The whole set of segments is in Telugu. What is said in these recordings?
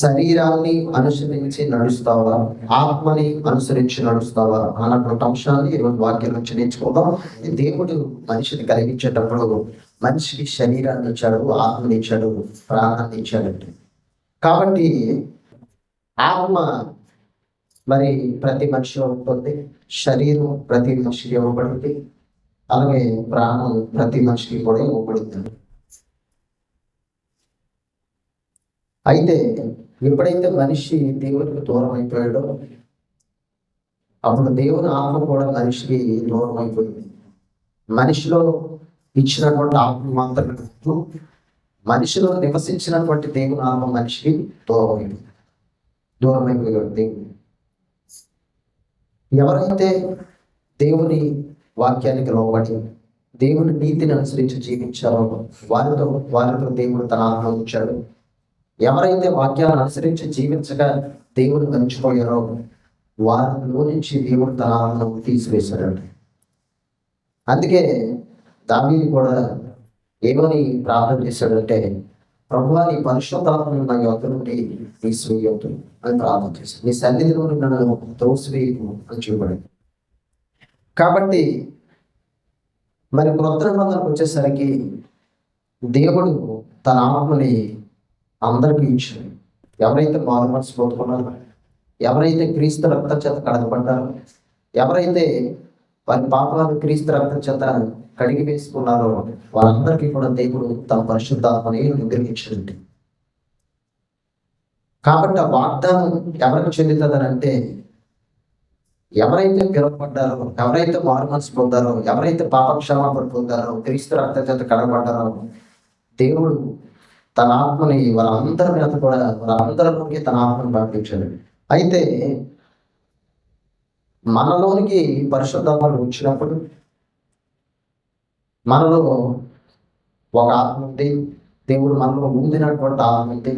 శరీరాన్ని అనుసరించి నడుస్తావా, ఆత్మని అనుసరించి నడుస్తావా అన్నటువంటి అంశాన్ని ఈరోజు వాక్యం నుంచి నేర్చుకుందాం. దేవుడు మనిషిని కలిగించేటప్పుడు మనిషికి శరీరాన్ని ఇచ్చాడు, ఆత్మని ఇచ్చాడు, ప్రాణాన్ని ఇచ్చాడంటే. కాబట్టి ఆత్మ మరి ప్రతి మనిషి ఉంటుంది, శరీరం ప్రతి మనిషికి ఇవ్వబడింది, అలాగే ప్రాణం ప్రతి మనిషికి కూడా ఇవ్వబడింది. అయితే ఎప్పుడైతే మనిషి దేవుడికి దూరం అయిపోయాడో అప్పుడు దేవుని ఆత్మ కూడా మనిషికి దూరం అయిపోయింది. మనిషిలో ఇచ్చినటువంటి ఆత్మ మాత్రమే కాదు, మనిషిలో నివసించినటువంటి దేవుని ఆత్మ మనిషికి దూరం అయిపోయాడు దేవుడు. ఎవరైతే దేవుని వాక్యానికి లోబడి దేవుని నీతిని అనుసరించి జీవించారో వారితో దేవుడు తన ఆత్మ ఉంచాడు. ఎవరైతే వాక్యాలను అనుసరించి జీవించగా దేవుని మర్చిపోయారో వారిలో నుంచి దేవుడు తన ఆత్మను తీసివేశాడు. అందుకే దావీదు కూడా ఏమని ప్రార్థన చేశాడంటే, ప్రభువా నీ పరిశుద్ధాత్మను నా యొద్ద నుండి తీసివేయొద్దు అని ప్రార్థన చేశాడు. నీ సన్నిధిలో నన్ను త్రోసివేయకు అని చూపడింది. కాబట్టి మరి క్రొత్త నిబంధనకు వచ్చేసరికి దేవుడు తన ఆత్మని అందరికీ ఇచ్చాడు. ఎవరైతే మారు మనసు పొందుకున్నారో, ఎవరైతే క్రీస్తు రక్తం చేత కడగబడ్డారో, ఎవరైతే వారి పాపాలను క్రీస్తు రక్తం చేత కడిగి వేసుకున్నారో వారందరికీ కూడా దేవుడు తన పరిశుద్ధాత్మని అనుగ్రహించాడు. కాబట్టి ఆ వాగ్దానం ఎవరికి చెందుతుందని అంటే, ఎవరైతే పిలువబడ్డారో, ఎవరైతే మారు మనసు పొందారో, ఎవరైతే పాప క్షమాపణ పొందారో, క్రీస్తు రక్తం చేత కడగబడ్డారో దేవుడు తన ఆత్మని వారందరి మీద కూడా వారందరిలోకి తన ఆత్మను పంపించాడు. అయితే మనలోనికి పరిశుద్ధాత్మ వచ్చినప్పుడు మనలో ఒక ఆత్మ ఉంది, దేవుడు మనలో ఉండినటువంటి ఆత్మ ఉంది,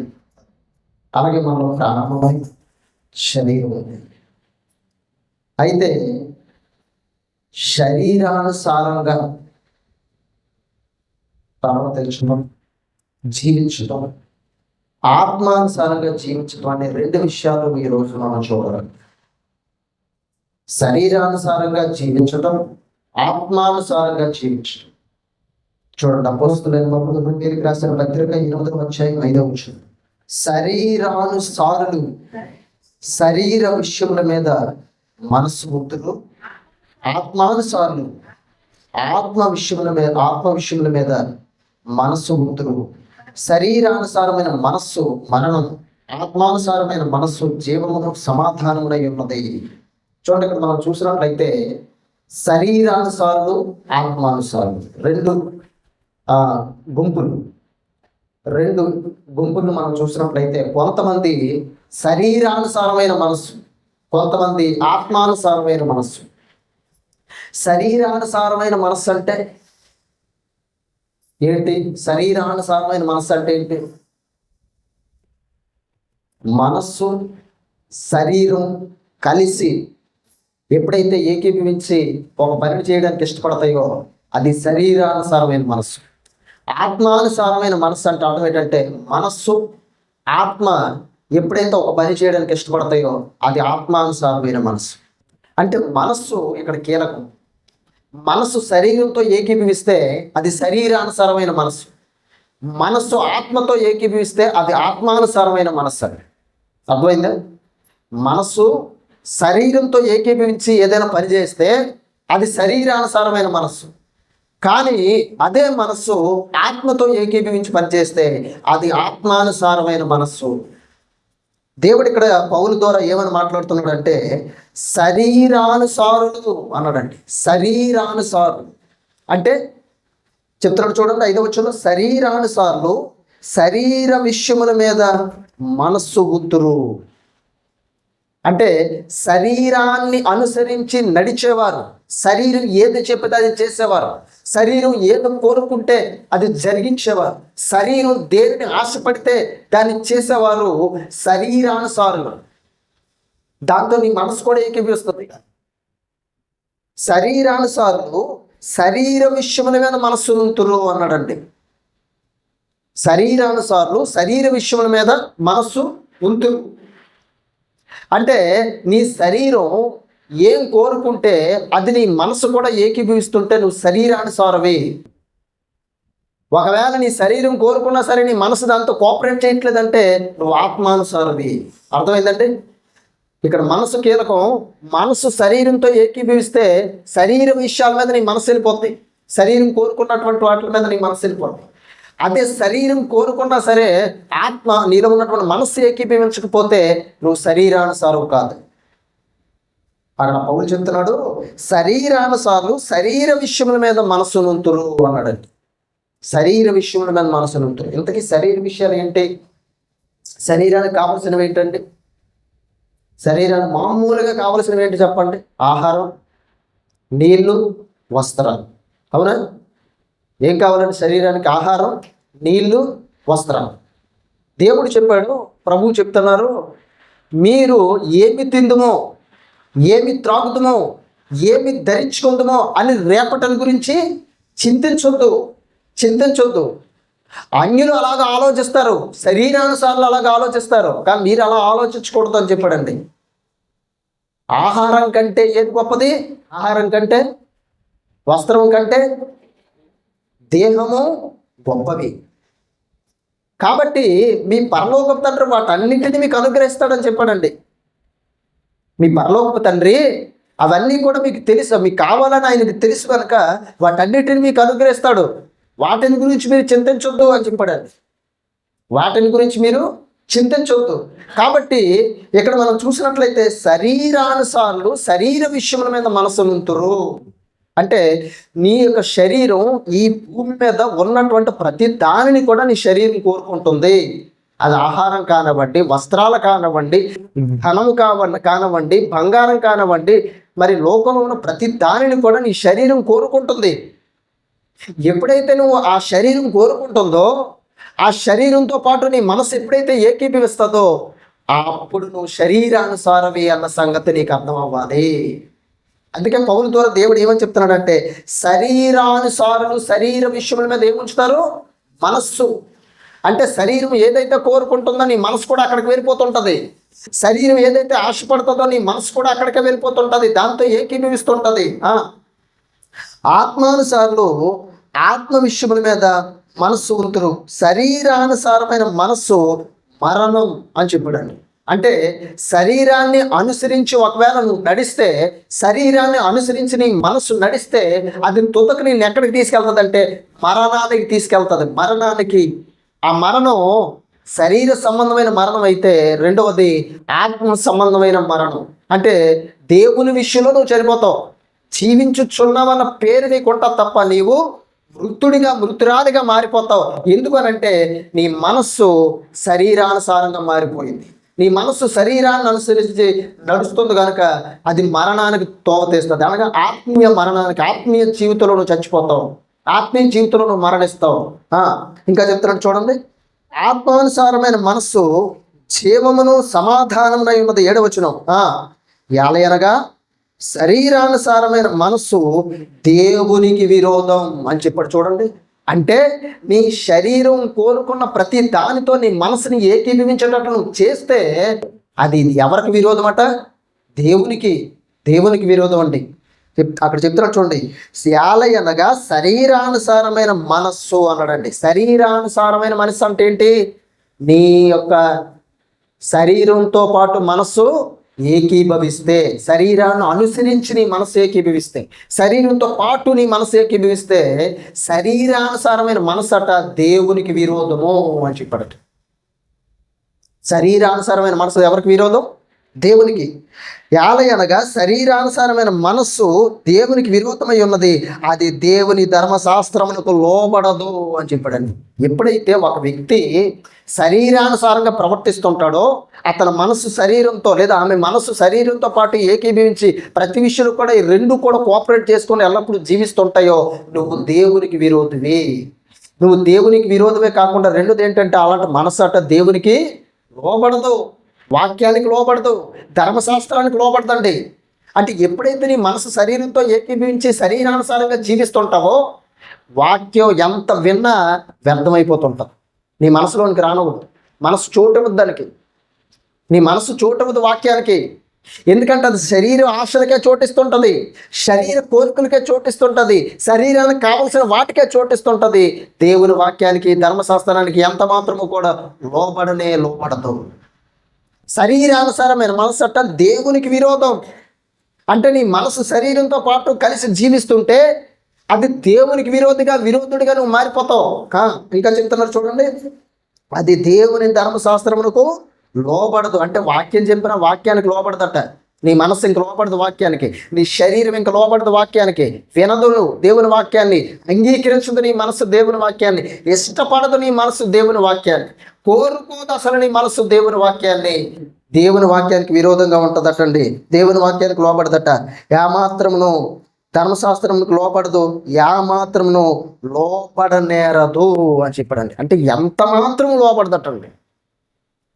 అలాగే మనలో ప్రాణమై శరీరం ఉంది. అయితే శరీరానుసారంగా ప్రవర్తించడం, జీవించడం, ఆత్మానుసారంగా జీవించడం అనే రెండు విషయాలు ఈ రోజు మనం చూడాలి. శరీరానుసారంగా జీవించడం, ఆత్మానుసారంగా జీవించడం. చూడండి, అపోస్తలులైన పౌలు రోమీయులకు రాసిన పత్రిక 8వ అధ్యాయం 5వ వచనం, శరీరానుసారులు శరీర విషయముల మీద మనస్సు బుద్ధులు, ఆత్మానుసారులు ఆత్మ విషయముల మీద మనస్సు బుద్ధులు. శరీరానుసారమైన మనస్సు మరణం, ఆత్మానుసారమైన మనస్సు జీవమును సమాధానమునై ఉన్నది. చూడండి, ఇక్కడ మనం చూసినట్లయితే శరీరానుసారులు, ఆత్మానుసారులు రెండు గుంపులు మనం చూసినట్లయితే కొంతమంది శరీరానుసారమైన మనస్సు, కొంతమంది ఆత్మానుసారమైన మనస్సు. శరీరానుసారమైన మనస్సు అంటే ఏంటి? శరీరానుసారమైన మనస్సు అంటే ఏంటి? మనస్సు శరీరం కలిసి ఎప్పుడైతే ఏకీభవించి ఒక పని చేయడానికి ఇష్టపడతాయో అది శరీరానుసారమైన మనస్సు. ఆత్మానుసారమైన మనస్సు అంటే అర్థం ఏంటంటే, మనస్సు ఆత్మ ఎప్పుడైతే ఒక పని చేయడానికి ఇష్టపడతాయో అది ఆత్మానుసారమైన మనస్సు. అంటే మనస్సు ఇక్కడ కీలకం. మనస్సు శరీరంతో ఏకీభవిస్తే అది శరీరానుసారమైన మనస్సు, మనస్సు ఆత్మతో ఏకీభవిస్తే అది ఆత్మానుసారమైన మనస్సు. అర్థమైందా? మనస్సు శరీరంతో ఏకీభవించి ఏదైనా పని చేస్తే అది శరీరానుసారమైన మనస్సు, కానీ అదే మనస్సు ఆత్మతో ఏకీభవించి పనిచేస్తే అది ఆత్మానుసారమైన మనస్సు. దేవుడు ఇక్కడ పౌలు ద్వారా ఏమని మాట్లాడుతున్నాడు అంటే, శరీరానుసారులు అన్నాడండి. శరీరానుసారులు అంటే చెప్తున్నాడు, చూడండి 5వ వచనంలో, శరీరానుసారులు శరీర విషయముల మీద మనస్సు బుద్ధులు. అంటే శరీరాన్ని అనుసరించి నడిచేవారు, శరీరం ఏది చెప్తే అది చేసేవారు, శరీరం ఏది కోరుకుంటే అది జరిగించేవారు, శరీరం దేనిని ఆశపడితే దాన్ని చేసేవారు శరీరానుసారులు. దాంతో నీ మనసు కూడా ఏకీభవిస్తుంది. శరీరానుసారులు శరీర విషయముల మీద మనస్సు ఉంతురు అన్నాడండి. శరీరానుసారులు శరీర విషయముల మీద మనస్సు ఉంతురు. అంటే నీ శరీరం ఏం కోరుకుంటే అది నీ మనసు కూడా ఏకీభవిస్తుంటే నువ్వు శరీరానుసారమే. ఒకవేళ నీ శరీరం కోరుకున్నా సరే నీ మనసు దాంతో కోఆపరేట్ చేయట్లేదంటే నువ్వు ఆత్మానుసారవి. అర్థమైందంటే ఇక్కడ మనసు కీలకం. మనసు శరీరంతో ఏకీభవిస్తే శరీర విషయాల మీద నీ మనసు వెళ్ళిపోతుంది, శరీరం కోరుకున్నటువంటి వాటి మీద నీ మనసు వెళ్ళిపోతుంది. అదే శరీరం కోరుకున్నా సరే ఆత్మ నీలో ఉన్నటువంటి మనస్సు ఏకీభవించకపోతే నువ్వు శరీరానుసారం కాదు. అక్కడ పౌలు చెప్తున్నాడు, శరీరానుసారులు శరీర విషయముల మీద మనసు నుంతురు అన్నాడండి. శరీర విషయముల మీద మనసు నుంతురు. ఇంతకీ శరీర విషయాలు ఏంటి? శరీరానికి కావలసినవి ఏంటండి? శరీరానికి మామూలుగా కావలసినవి ఏంటి చెప్పండి? ఆహారం, నీళ్లు, వస్త్రాలు. అవునా? ఏం కావాలంటే శరీరానికి ఆహారం, నీళ్లు, వస్త్రాలు. దేవుడు చెప్పాడు, ప్రభువు చెప్తున్నారు, మీరు ఏమి తిందుమో, ఏమి త్రాగుదమో, ఏమి ధరించుకుందామో అని రేపటి గురించి చింతించొద్దు. అన్యులు అలాగ ఆలోచిస్తారు, శరీరానుసార్లు అలాగ ఆలోచిస్తారు, కానీ మీరు అలా ఆలోచించకూడదు అని చెప్పాడండి. ఆహారం కంటే ఏది గొప్పది? ఆహారం కంటే, వస్త్రం కంటే దేహము గొప్పవి. కాబట్టి మీ పరలోకపు తండ్రి వాటన్నింటినీ మీకు అనుగ్రహిస్తాడని చెప్పాడండి. మీ పరలోకపు తండ్రి అవన్నీ కూడా మీకు తెలుసు, మీకు కావాలని ఆయనకి తెలుసు కనుక వాటన్నిటిని మీకు అనుగ్రహిస్తాడు. వాటిని గురించి మీరు చింతించొద్దు అని చెప్పాడండి. వాటిని గురించి మీరు చింతించవద్దు. కాబట్టి ఇక్కడ మనం చూసినట్లయితే శరీరానుసారులు శరీర విషయముల మీద మనసు ఉంతురు అంటే నీ యొక్క శరీరం ఈ భూమి మీద ఉన్నటువంటి ప్రతి దానిని కూడా నీ శరీరం కోరుకుంటుంది. అది ఆహారం కానివ్వండి, వస్త్రాలు కానివ్వండి, ధనము కానివ్వండి, బంగారం కానివ్వండి, మరి లోకంలో ఉన్న ప్రతి దానిని కూడా నీ శరీరం కోరుకుంటుంది. ఎప్పుడైతే నువ్వు ఆ శరీరం కోరుకుంటుందో, ఆ శరీరంతో పాటు నీ మనసు ఎప్పుడైతే ఏకీభవిస్తుందో అప్పుడు నువ్వు శరీరానుసారమే అన్న సంగతి నీకు అర్థం అవ్వాలి. అందుకే పౌలు ద్వారా దేవుడు ఏమని చెప్తున్నాడంటే, శరీరానుసారులు శరీర విషయముల మీద ఏముంచుతారు? మనస్సు. అంటే శరీరం ఏదైతే కోరుకుంటుందో నీ మనసు కూడా అక్కడికి వెళ్ళిపోతుంటుంది. శరీరం ఏదైతే ఆశపడుతుందో నీ మనసు కూడా అక్కడికే వెళ్ళిపోతుంటుంది, దాంతో ఏకీభవిస్తుంటుంది. ఆత్మానుసారులు ఆత్మ విషయముల మీద మనస్సు ఉంతురు, శరీరానుసారమైన మనస్సు మరణం అని చెప్పాడండి. అంటే శరీరాన్ని అనుసరించి ఒకవేళ నువ్వు నడిస్తే, శరీరాన్ని అనుసరించి నీ మనస్సు నడిస్తే అది తుదకు నేను ఎక్కడికి తీసుకెళ్తుంది అంటే మరణానికి తీసుకెళ్తుంది. మరణానికి. ఆ మరణం శరీర సంబంధమైన మరణం అయితే, రెండవది ఆత్మ సంబంధమైన మరణం. అంటే దేవుని విషయంలో నువ్వు చనిపోతావు. జీవించుచున్నావన్న పేరు నీకుంటా తప్ప నీవు మృతురాలిగా మారిపోతావు. ఎందుకనంటే నీ మనస్సు శరీరానుసారంగా మారిపోయింది. నీ మనస్సు శరీరాన్ని అనుసరించి నడుస్తుంది కనుక అది మరణానికి తోవతీస్తుంది. అనగా ఆత్మీయ మరణానికి. ఆత్మీయ జీవితంలో నువ్వు చచ్చిపోతావు, ఆత్మీయ జీవితంలో నువ్వు మరణిస్తావు. ఇంకా చెప్తున్నాడు చూడండి, ఆత్మానుసారమైన మనస్సు జీవమును సమాధానమునై ఉన్నది. 7వ వచనం. యాలయనగా శరీరానుసారమైన మనస్సు దేవునికి విరోధం అని చెప్పాడు చూడండి. అంటే నీ శరీరం కోరుకున్న ప్రతి దానితో నీ మనసుని ఏకీభవించేటట్టు నువ్వు చేస్తే అది ఎవరికి విరోధం అట? దేవునికి విరోధం అండి. అక్కడ చెప్తున్నాడు చూడండి, శాలయనగా శరీరానుసారమైన మనస్సు అన్నాడండి. శరీరానుసారమైన మనస్సు అంటే ఏంటి? నీ యొక్క శరీరంతో పాటు మనస్సు ఏకీభవిస్తే, శరీరాన్ని అనుసరించి నీ మనసు ఏకీభవిస్తే, శరీరంతో పాటు నీ మనసు ఏకీభవిస్తే శరీరానుసారమైన మనసు అట దేవునికి విరోధము అని చెప్పాడట. శరీరానుసారమైన మనసు ఎవరికి విరోధం? దేవునికి. యాలయనగా శరీరానుసారమైన మనస్సు దేవునికి విరోధమై ఉన్నది, అది దేవుని ధర్మశాస్త్రములకు లోబడదు అని చెప్పాడండి. ఎప్పుడైతే ఒక వ్యక్తి శరీరానుసారంగా ప్రవర్తిస్తుంటాడో అతని మనస్సు శరీరంతో లేదా ఆమె మనస్సు శరీరంతో పాటు ఏకీభవించి ప్రతి విషయంలో కూడా ఈ రెండు కూడా కోఆపరేట్ చేసుకొని ఎల్లప్పుడూ జీవిస్తుంటాయో నువ్వు దేవునికి విరోధమే. నువ్వు దేవునికి విరోధమే కాకుండా రెండోది ఏంటంటే అలాంటి మనస్సు అట దేవునికి లోబడదు, వాక్యానికి లోబడదు, ధర్మశాస్త్రానికి లోబడదండి. అంటే ఎప్పుడైతే నీ మనసు శరీరంతో ఏకీభవించి శరీరానుసారంగా జీవిస్తుంటావో వాక్యం ఎంత విన్నా వ్యర్థమైపోతుంటుంది, నీ మనసులోనికి రానవద్దు. మనసు చూడవద్దు దానికి. నీ మనసు చోటవదు వాక్యానికి. ఎందుకంటే అది శరీర ఆశలకే చోటిస్తుంటుంది, శరీర కోరికలకే చోటిస్తుంటుంది, శరీరానికి కావలసిన వాటికే చోటిస్తుంటుంది. దేవుని వాక్యానికి, ధర్మశాస్త్రానికి ఎంత మాత్రము కూడా లోబడదు. శరీరానుసారమైన మనసు అట్ట దేవునికి విరోధం. అంటే నీ మనసు శరీరంతో పాటు కలిసి జీవిస్తుంటే అది దేవునికి విరోధుడిగా నువ్వు మారిపోతావు. ఇంకా చెప్తున్నారు చూడండి, అది దేవుని ధర్మశాస్త్రమునకు లోబడదు. అంటే వాక్యం చెప్పిన వాక్యానికి లోబడదట. నీ మనసు ఇంక లోబడదు వాక్యానికి, నీ శరీరం ఇంక లోబడదు వాక్యానికి. వినదు దేవుని వాక్యాన్ని, అంగీకరించదు నీ మనసు దేవుని వాక్యాన్ని, ఇష్టపడదు నీ మనసు దేవుని వాక్యాన్ని, కోరుకోదు అసలు నీ మనసు దేవుని వాక్యాన్ని. దేవుని వాక్యానికి విరోధంగా ఉంటుందటండి, దేవుని వాక్యానికి లోబడదట. ఏమాత్రమును ధర్మశాస్త్రములకు లోబడదు, ఏమాత్రమును లోబడనేరదు అని చెప్పాడండి. అంటే ఎంత మాత్రం లోబడదటండి.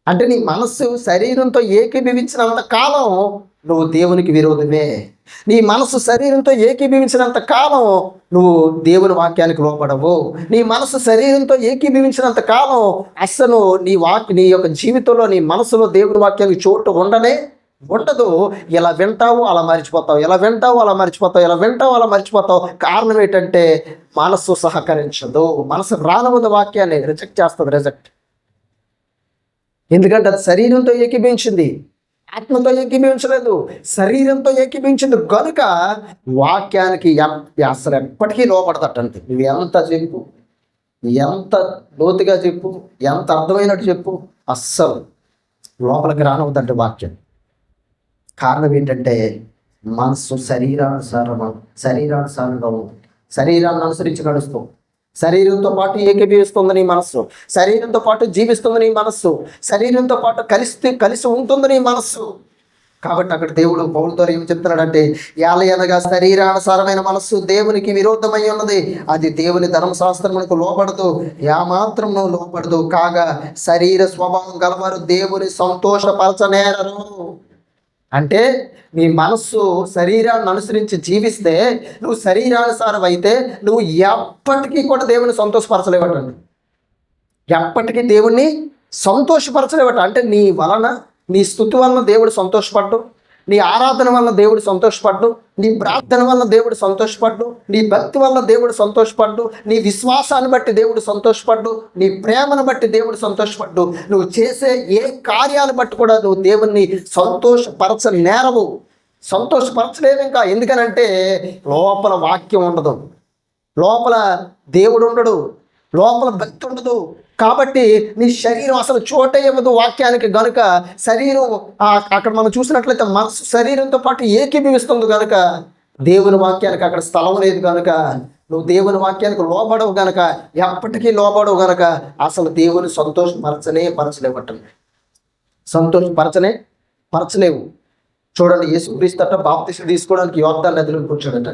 అంటే నీ మనస్సు శరీరంతో ఏకీభవించినంత కాలం నువ్వు దేవునికి విరోధమే. నీ మనసు శరీరంతో ఏకీభవించినంత కాలం నువ్వు దేవుని వాక్యానికి లోపడవు. నీ మనసు శరీరంతో ఏకీభవించినంత కాలం అస్సలు నీ యొక్క జీవితంలో, నీ మనసులో దేవుని వాక్యానికి చోటు ఉండదు. ఇలా వింటావు అలా మర్చిపోతావు, ఇలా వింటావు అలా మర్చిపోతావు, ఇలా వింటావు అలా మర్చిపోతావు. కారణం ఏంటంటే మనసు సహకరించదు. మనసు రానవద్దు, వాక్యాన్ని రిజెక్ట్ చేస్తుంది. ఎందుకంటే అది శరీరంతో ఏకీభవించింది, ఆత్మతో ఏకీభవించలేదు, శరీరంతో ఏకీభవించింది కనుక వాక్యానికి అసలు ఎప్పటికీ లోపడదటండి. నువ్వు ఎంత చెప్పు, ఎంత లోతుగా చెప్పు, ఎంత అర్థమైనట్టు చెప్పు, అస్సలు లోపలికి రానవద్దంటే వాక్యం. కారణం ఏంటంటే మనసు శరీరానుసారంగా శరీరాన్ని అనుసరించి నడుస్తాం. శరీరంతో పాటు ఏకీభవిస్తుంది నీ మనస్సు, శరీరంతో పాటు జీవిస్తుంది నీ మనస్సు, శరీరంతో పాటు కలిసి ఉంటుంది నీ మనస్సు. కాబట్టి అక్కడ దేవుడు పౌలుతో ఏం చెప్తున్నాడంటే, ఏలయనగా శరీరానుసారమైన మనస్సు దేవునికి విరోధమై ఉన్నది, అది దేవుని ధర్మశాస్త్రమునకు లోబడదు, ఏమాత్రము లోబడదు. కాగా శరీర స్వభావం గలవారు దేవుని సంతోషపరచనేరరు. అంటే నీ మనస్సు శరీరాన్ని అనుసరించి జీవిస్తే, నువ్వు శరీరానుసారం అయితే నువ్వు ఎప్పటికీ కూడా దేవుని సంతోషపరచలేవటండి, ఎప్పటికీ దేవుణ్ణి సంతోషపరచలేవట. అంటే నీ స్తుతి వలన దేవుడు సంతోషపడ్డు, నీ ఆరాధన వల్ల దేవుడు సంతోషపడ్డు, నీ ప్రార్థన వల్ల దేవుడు సంతోషపడ్డు, నీ భక్తి వల్ల దేవుడు సంతోషపడ్డు, నీ విశ్వాసాన్ని బట్టి దేవుడు సంతోషపడ్డు, నీ ప్రేమను బట్టి దేవుడు సంతోషపడ్డు. నువ్వు చేసే ఏ కార్యాలు బట్టి కూడా నువ్వు దేవుణ్ణి సంతోషపరచలేవు ఇంకా. ఎందుకనంటే లోపల వాక్యం ఉండదు, లోపల దేవుడు ఉండడు, లోపల భక్తి ఉండదు. కాబట్టి నీ శరీరం అసలు చోటే ఇవ్వదు వాక్యానికి. గనుక శరీరం అక్కడ మనం చూసినట్లయితే మనసు శరీరంతో పాటు ఏకీభవిస్తుంది కనుక దేవుని వాక్యానికి అక్కడ స్థలం లేదు. కనుక నువ్వు దేవుని వాక్యానికి లోబడవు గనక, ఎప్పటికీ లోబడవు గనక అసలు దేవుని సంతోషపరచలేవు. చూడండి, యేసుక్రీస్తు అట్ట బాప్తిసం తీసుకోవడానికి యోర్దాను నదిలోకి వచ్చాడట.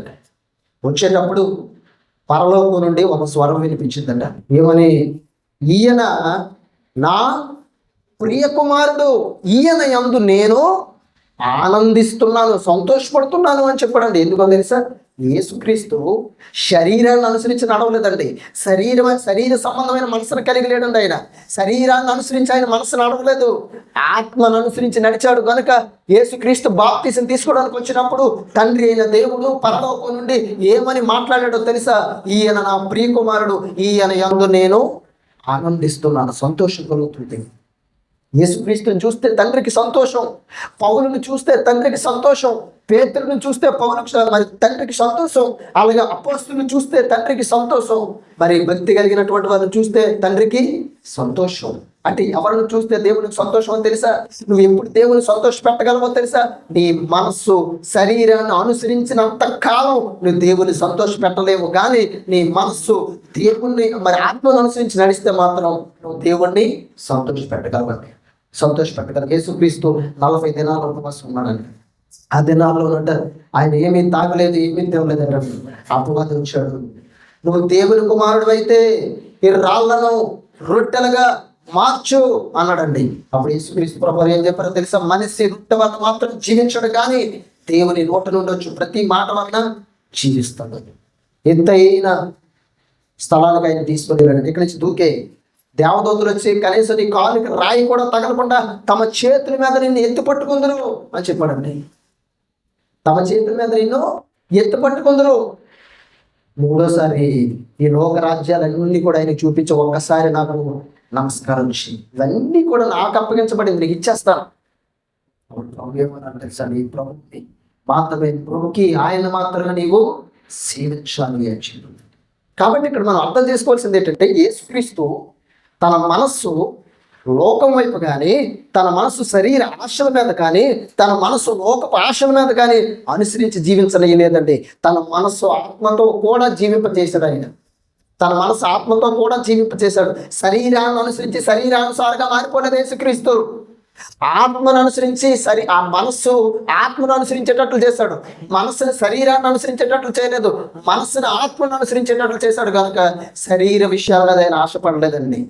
వచ్చేటప్పుడు పరలోకం నుండి ఒక స్వరం వినిపించిందట. ఏమని? ఈయన నా ప్రియ కుమారుడు, ఈయన యందు నేను ఆనందిస్తున్నాను, సంతోషపడుతున్నాను అని చెప్పాడండి. ఎందుకో తెలుసా? యేసుక్రీస్తు శరీరాన్ని అనుసరించి నడవలేదండి, శరీర సంబంధమైన మనసును కలిగి లేడండి. ఆయన శరీరాన్ని అనుసరించి ఆయన మనసు నడవలేదు, ఆత్మను అనుసరించి నడిచాడు. కనుక యేసుక్రీస్తు బాప్తిసం తీసుకోవడానికి వచ్చినప్పుడు తండ్రి అయిన దేవుడు పరలోకం నుండి ఏమని మాట్లాడాడో తెలుసా? ఈయన నా ప్రియ కుమారుడు, ఈయన యందు నేను ఆనందిస్తున్నాను, సంతోషం కలుగుతుంది. యేసుక్రీస్తుని చూస్తే తండ్రికి సంతోషం, పౌలుని చూస్తే తండ్రికి సంతోషం, పేతురుని చూస్తే మరి తండ్రికి సంతోషం, అలాగే అపోస్తులను చూస్తే తండ్రికి సంతోషం, మరి భక్తి కలిగినటువంటి వారిని చూస్తే తండ్రికి సంతోషం. అంటే ఎవరిని చూస్తే దేవునికి సంతోషం అని తెలుసా? నువ్వు ఎప్పుడు దేవుని సంతోష పెట్టగలవో తెలుసా? నీ మనస్సు శరీరాన్ని అనుసరించినంత కాలం నువ్వు దేవుని సంతోష పెట్టలేవు. కానీ నీ మనస్సు దేవుణ్ణి మరి ఆత్మను అనుసరించి నడిస్తే మాత్రం నువ్వు దేవుణ్ణి సంతోషపెట్టగలవు. యేసుక్రీస్తు 40 దినాలు ఉపవాసం ఉన్నాడండి. ఆ దినాల్లో ఆయన ఏమీ తాగలేదు, ఏమీ తినలేదంట. అపవాది వచ్చాడు, నువ్వు దేవుని కుమారుడు అయితే ఈ రాళ్లను రొట్టెలుగా మార్చు అన్నాడండి. అప్పుడు యేసుక్రీస్తు ప్రభువు ఏం చెప్పారో తెలుసా? మనిషి రొట్టె వల్ల మాత్రం జీవించడు, కానీ దేవుని నోట నుండి వచ్చి ప్రతి మాట వలన జీవిస్తాడు. ఎంతైనా స్థలానికి ఆయన తీసుకొని వెళ్ళండి. ఇక్కడి నుంచి దేవదూతలు వచ్చి కనీసం నీ కాలుకి రాయి కూడా తగలకుండా తమ చేతుల మీద నిన్ను ఎత్తి పట్టుకుందరు అని చెప్పాడండి. తమ చేతుల మీద నిన్ను ఎత్తి పట్టుకుందరు. మూడోసారి ఈ లోక రాజ్యాలన్నీ కూడా ఆయన చూపించి ఒక్కసారి నాకు నమస్కారం చేయి, ఇవన్నీ కూడా నాకు అప్పగించబడింది, నీకు ఇచ్చేస్తాను. ప్రభు ఏమన్నా తెలుసా, నీ ప్రభుకి మాత్రమే, ప్రభుకి ఆయన మాత్రమే నీవు సేవించాలి అని చెప్పి. కాబట్టి ఇక్కడ మనం అర్థం చేసుకోవాల్సింది ఏంటంటే, యేసుక్రీస్తు తన మనస్సు లోకం వైపు కానీ, తన మనస్సు శరీర ఆశల మీద కానీ, తన మనస్సు లోకపు ఆశల మీద కానీ అనుసరించి జీవించలేదండి. తన మనస్సు ఆత్మతో కూడా జీవింపజేశాడు ఆయన. తన మనస్సు ఆత్మతో కూడా జీవింపజేశాడు. శరీరాన్ని అనుసరించి శరీరానుసారంగా మారిపోలేదు యేసుక్రీస్తు. ఆత్మను అనుసరించి ఆ మనస్సు ఆత్మను అనుసరించేటట్లు చేశాడు. మనస్సుని శరీరాన్ని అనుసరించేటట్లు చేయలేదు, మనస్సుని ఆత్మను అనుసరించేటట్లు చేశాడు. కనుక శరీర విషయాల మీద ఆయన ఆశపడలేదండి,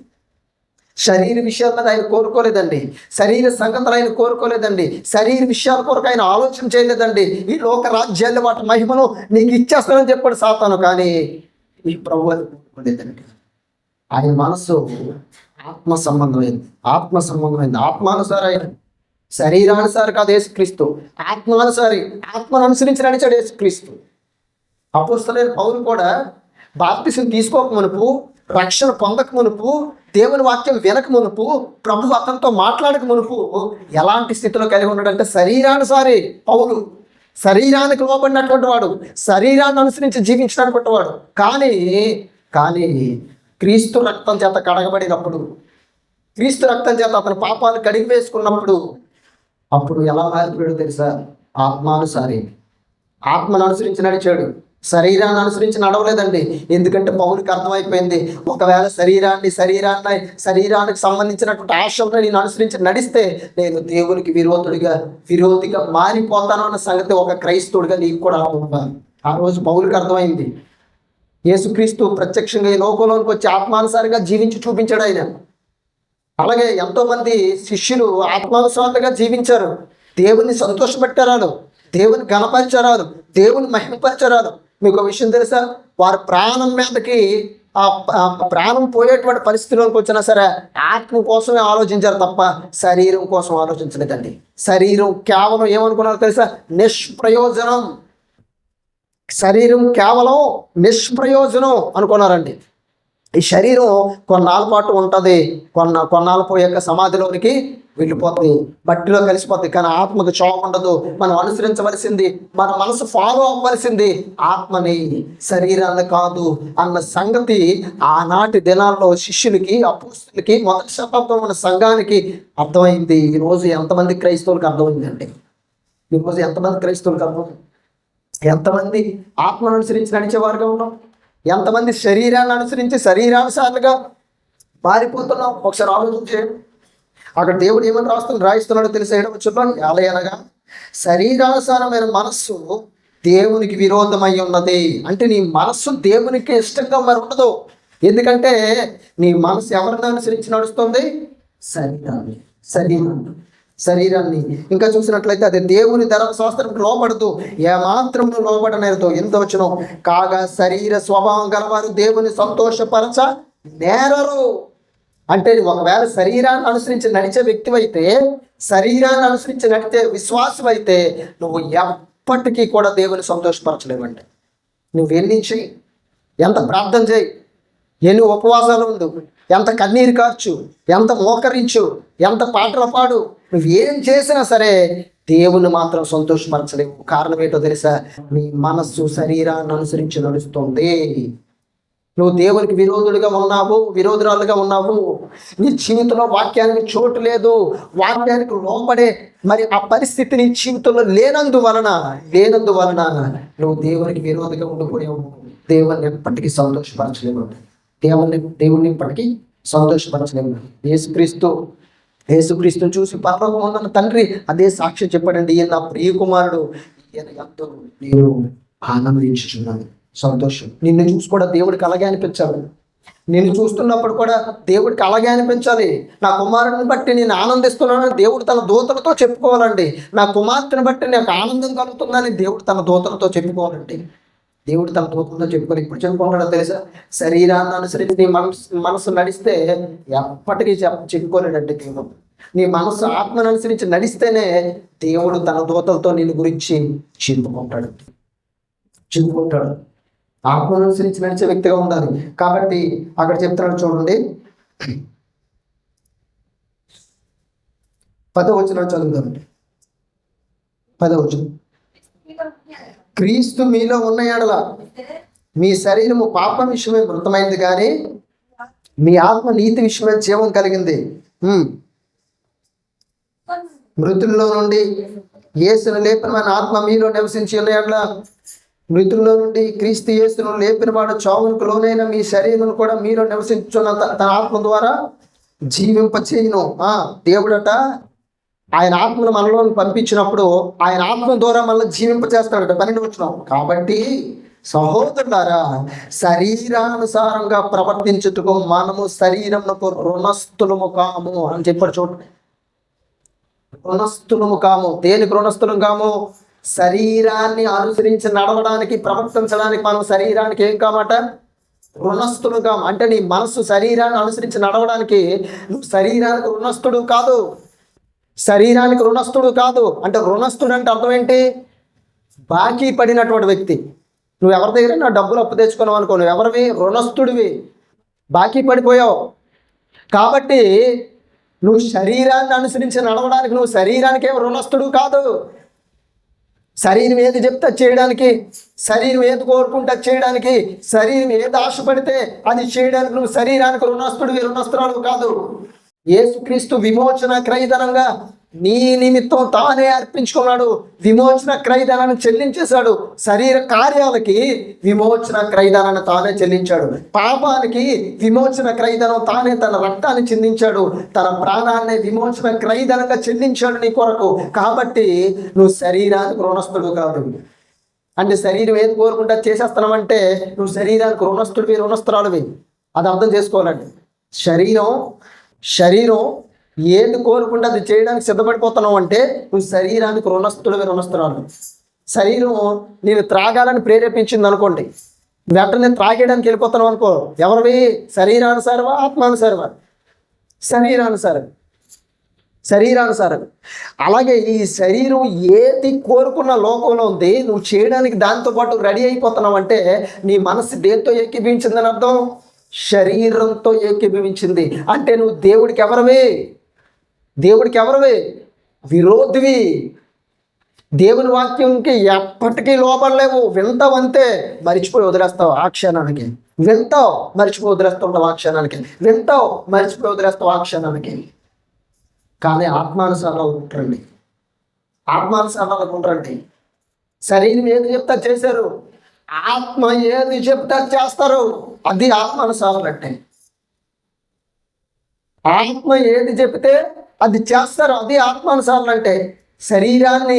శరీర విషయాల మీద ఆయన కోరుకోలేదండి, శరీర సంగతులు ఆయన కోరుకోలేదండి, శరీర విషయాల కొరకు ఆయన ఆలోచన చేయలేదండి. ఈ లోక రాజ్యాలు వాటి మహిమను నీకు ఇచ్చేస్తానని చెప్పాడు సాతాను, కానీ ఈ ప్రభు అని కోరుకోలేదండి. ఆయన మనస్సు ఆత్మ సంబంధమైంది, ఆత్మానుసారైన, శరీరానుసారి కాదు యేసుక్రీస్తు, ఆత్మానుసారి, ఆత్మను అనుసరించి నడిచాడు యేసుక్రీస్తు. అపోస్తలుడైన పౌలు కూడా బాప్తిసం తీసుకోక మునుపు, రక్షణ పొందక మునుపు, దేవుని వాక్యం వినక మునుపు, ప్రభు అతనితో మాట్లాడక మునుపు ఎలాంటి స్థితిలో కలిగి ఉన్నాడంటే శరీరానుసారి పౌలు, శరీరానికి లోబడినటువంటి వాడు, శరీరాన్ని అనుసరించి జీవించినటువంటి వాడు. కానీ క్రీస్తు రక్తం చేత కడగబడినప్పుడు, క్రీస్తు రక్తం చేత అతని పాపాలు కడిగి వేసుకున్నప్పుడు, అప్పుడు ఎలా మారిపోయాడో తెలుసా? ఆత్మానుసారి, ఆత్మను అనుసరించి నడిచాడు, శరీరాన్ని అనుసరించి నడవలేదండి. ఎందుకంటే పౌలుకి అర్థమైపోయింది, ఒకవేళ శరీరానికి సంబంధించినటువంటి ఆశలను నేను అనుసరించి నడిస్తే నేను దేవునికి విరోధిగా మారిపోతాను అన్న సంగతి ఒక క్రైస్తవుడిగా నీకు కూడా ఆ రోజు పౌలుకి అర్థమైంది. యేసుక్రీస్తు ప్రత్యక్షంగా ఈ లోకంలోనికి వచ్చి ఆత్మానుసారంగా జీవించి చూపించాడు ఆయన. అలాగే ఎంతోమంది శిష్యులు ఆత్మానుసారంగా జీవించారు, దేవుని సంతోషపెట్టారు, దేవుని ఘనపరిచారు, దేవుని మహిమపరిచారు. మీకు ఒక విషయం తెలుసా? వారి ప్రాణం మీదకి ప్రాణం పోయేటువంటి పరిస్థితుల్లోకి వచ్చినా సరే ఆత్మ కోసమే ఆలోచించారు తప్ప శరీరం కోసం ఆలోచించలేదండి. శరీరం కేవలం ఏమనుకున్నారో తెలుసా? నిష్ప్రయోజనం. శరీరం కేవలం నిష్ప్రయోజనం అనుకున్నారండి. ఈ శరీరం కొన్నాళ్ళ పాటు ఉంటుంది, కొన్నాళ్ళ పోయాక సమాధిలోనికి వెళ్ళిపోతుంది, మట్టిలో కలిసిపోతుంది. కానీ ఆత్మకు చావు ఉండదు. మనం అనుసరించవలసింది, మన మనసు ఫాలో అవ్వాల్సింది ఆత్మని, శరీరాన్ని కాదు అన్న సంగతి ఆనాటి దినాల్లో శిష్యులకి, అపోస్తలులకి, మొదటి శతాబ్దం ఉన్న సంఘానికి అర్థమైంది. ఈరోజు ఎంతమంది క్రైస్తవులకు అర్థమైందండి? ఈరోజు ఎంతమంది క్రైస్తవులకు అర్థమైంది? ఎంతమంది ఆత్మను అనుసరించి నడిచేవారుగా ఉన్నాం? ఎంతమంది శరీరాన్ని అనుసరించి శరీరానుసారులుగా మారిపోతున్నాం? ఒకసారి ఆలోచించే. అక్కడ దేవుడు ఏమని రాయిస్తున్నాడో తెలిసేయడం చూడండి. అనగా శరీరానుసారమైన మనస్సు దేవునికి విరోధమై ఉన్నది. అంటే నీ మనస్సు దేవునికి ఇష్టంగా మరి ఉండదు. ఎందుకంటే నీ మనస్సు ఎవరిని అనుసరించి నడుస్తుంది? శరీరాన్ని. ఇంకా చూసినట్లయితే అది దేవుని ధర్మశాస్త్రంకి లోపడదు, ఏమాత్రం లోపడనేరదు. ఎంత వచ్చిన కాగా శరీర స్వభావం గలవారు దేవుని సంతోషపరచ నేరరు. అంటే ఒకవేళ శరీరాన్ని అనుసరించి నడిచే వ్యక్తివైతే, శరీరాన్ని అనుసరించి నడిచే విశ్వాసం అయితే నువ్వు ఎప్పటికీ కూడా దేవుని సంతోషపరచలేవండి. నువ్వు ఎన్ని చెయ్యి, ఎంత ప్రార్థన చేయి, ఎన్ని ఉపవాసాలు ఉండు, ఎంత కన్నీరు కార్చు, ఎంత మోకరించు, ఎంత పాటలు పాడు, నువ్వు ఏం చేసినా సరే దేవుని మాత్రం సంతోషపరచలేవు. కారణం ఏంటో తెలుసా? నీ మనస్సు శరీరాన్ని అనుసరించి నడుస్తుంది. నువ్వు దేవునికి విరోధురాలుగా ఉన్నావు. నీ జీవితంలో వాక్యానికి చోటు లేదు, వాక్యానికి లోపడే మరి ఆ పరిస్థితి నీ జీవితంలో లేనందువలన నువ్వు దేవునికి విరోధిగా ఉండిపోయావు. దేవుని ఎప్పటికీ సంతోషపరచలేవు. దేవుని ఇప్పటికీ సంతోషపరచలేము. యేసుక్రీస్తుని చూసి పరలోకం ఉన్న తండ్రి అదే సాక్ష్యం చెప్పాడండి, ఈయన నా ప్రియ కుమారుడు, ఈయన ఎంతో నేను ఆనందించుచున్నాను. సంతోషం. నిన్ను చూసి కూడా దేవుడికి అలాగే అనిపించాలి. నిన్ను చూస్తున్నప్పుడు కూడా దేవుడికి అలాగే అనిపించాలి. నా కుమారుడిని బట్టి నేను ఆనందిస్తున్నానని దేవుడు తన దూతలతో చెప్పుకోవాలండి. నా కుమార్తెను బట్టి నాకు ఆనందం కలుగుతుందని దేవుడు తన దూతలతో చెప్పుకోవాలండి. దేవుడు తన దూతంతో చెప్పుకొని ఇప్పుడు చెప్పుకుంటాడో తెలుసా? శరీరాన్ని అనుసరించి నీ మనసు నడిస్తే ఎప్పటికీ చెప్పుకోలేడంటే దేవుడు. నీ మనసు ఆత్మను అనుసరించి నడిస్తేనే దేవుడు తన దూతలతో నేను గురించి చెప్పుకుంటాడు. ఆత్మను అనుసరించి నడిచే వ్యక్తిగా ఉండాలి. కాబట్టి అక్కడ చెప్తున్నాడు చూడండి, 10వ వచనం చదువుతామండి. 10వ వచనం, క్రీస్తు మీలో ఉన్న యెడల మీ శరీరము పాపం విషయమే మృతమైంది కానీ మీ ఆత్మ నీతి విషయమే జీవం కలిగింది. మృతుల్లో నుండి యేసును లేపిన ఆత్మ మీలో నివసించి ఉన్న యెడల మృతుల్లో నుండి క్రీస్తు యేసును లేపిన వాడు చావునకు లోనైన మీ శరీరం కూడా మీలో నివసించున్న తన ఆత్మ ద్వారా జీవింపచేయును. దేవుడట ఆయన ఆత్మను మనలో పంపించినప్పుడు ఆయన ఆత్మ ద్వారా మనల్ని జీవింపచేస్తాడట. 12వ వచనం, కాబట్టి సహోదరులారా శరీరానుసారంగా ప్రవర్తించుటకు మనము శరీరమునకు రుణస్థులము కాము అని చెప్పాడు. చూడండి, రుణస్థులము కాము. దేనికి రుణస్థులం కాము? శరీరాన్ని అనుసరించి నడవడానికి, ప్రవర్తించడానికి మనం శరీరానికి ఏం కామట? రుణస్థులు కాము. అంటే నీ మనస్సు శరీరాన్ని అనుసరించి నడవడానికి నువ్వు శరీరానికి రుణస్థుడు కాదు. శరీరానికి రుణస్థుడు కాదు. అంటే రుణస్థుడు అంటే అర్థం ఏంటి? బాకీ పడినటువంటి వ్యక్తి. నువ్వు ఎవరి దగ్గర నా డబ్బులు అప్పు తెచ్చుకున్నావు అనుకో, నువ్వు ఎవరివి? రుణస్థుడివి, బాకీ పడిపోయావు. కాబట్టి నువ్వు శరీరాన్ని అనుసరించి నడవడానికి నువ్వు శరీరానికే రుణస్థుడు కాదు. శరీరం ఏది చెప్తే చేయడానికి, శరీరం ఏది కోరుకుంటే చేయడానికి, శరీరం ఏది ఆశపడితే అది చేయడానికి నువ్వు శరీరానికి రుణస్థుడివి, రుణస్థురాలు కాదు. యేసుక్రీస్తు విమోచన క్రయధనంగా నీ నిమిత్తం తానే అర్పించుకున్నాడు. విమోచన క్రయధనాన్ని చెల్లించేశాడు. శరీర కార్యాలకి విమోచన క్రయధనాన్ని తానే చెల్లించాడు. పాపానికి విమోచన క్రయధనం తానే తన రక్తాన్ని చెందించాడు. తన ప్రాణాన్ని విమోచన క్రయధనంగా చెల్లించాడు నీ కొరకు. కాబట్టి నువ్వు శరీరానికి రుణస్థుడు కాదు. అంటే శరీరం ఏది కోరుకుంటా చేసేస్తున్నావంటే నువ్వు శరీరానికి రుణస్థుడివి, రుణస్థురాలువి. అది అర్థం చేసుకోవాలండి. శరీరం ఏది కోరుకుంటే అది చేయడానికి సిద్ధపడిపోతున్నావు అంటే నువ్వు శరీరానికి రుణస్థుడివి, రుణస్థురాలు. శరీరం నేను త్రాగాలని ప్రేరేపించింది అనుకోండి, వెంటనే త్రాగేయడానికి వెళ్ళిపోతున్నావు అనుకో, ఎవరివి? శరీరానుసారమా, ఆత్మానుసారమా? శరీరానుసారం. అలాగే ఈ శరీరం ఏది కోరుకున్న లోకంలో ఉంది, నువ్వు చేయడానికి దాంతోపాటు రెడీ అయిపోతున్నావు అంటే నీ మనసు దేంతో ఏకీభవించిందని అర్థం? శరీరంతో ఏకీభవించింది. అంటే నువ్వు దేవుడికి ఎవరివి? విరోధివి. దేవుని వాక్యంకి ఎప్పటికీ లోపడలేవు. వింటావంతే, మరిచిపోయి వదిలేస్తావు ఆ క్షణానికి. వింటావు, మరిచిపోయి వదిలేస్తావు ఆ క్షణానికి. వింటావు, మరిచిపోయి వదిలేస్తావు ఆ క్షణానికి. కానీ ఆత్మానుసారాలు ఉంటారండి. శరీరం ఏది చెప్తా చేశారు, ఆత్మ ఏది చెప్తా చేస్తారు. అది ఆత్మానుసారాలు అంటే. ఆత్మ ఏది చెప్తే అది చేస్తారు, అది ఆత్మానుసారాలు అంటే. శరీరాన్ని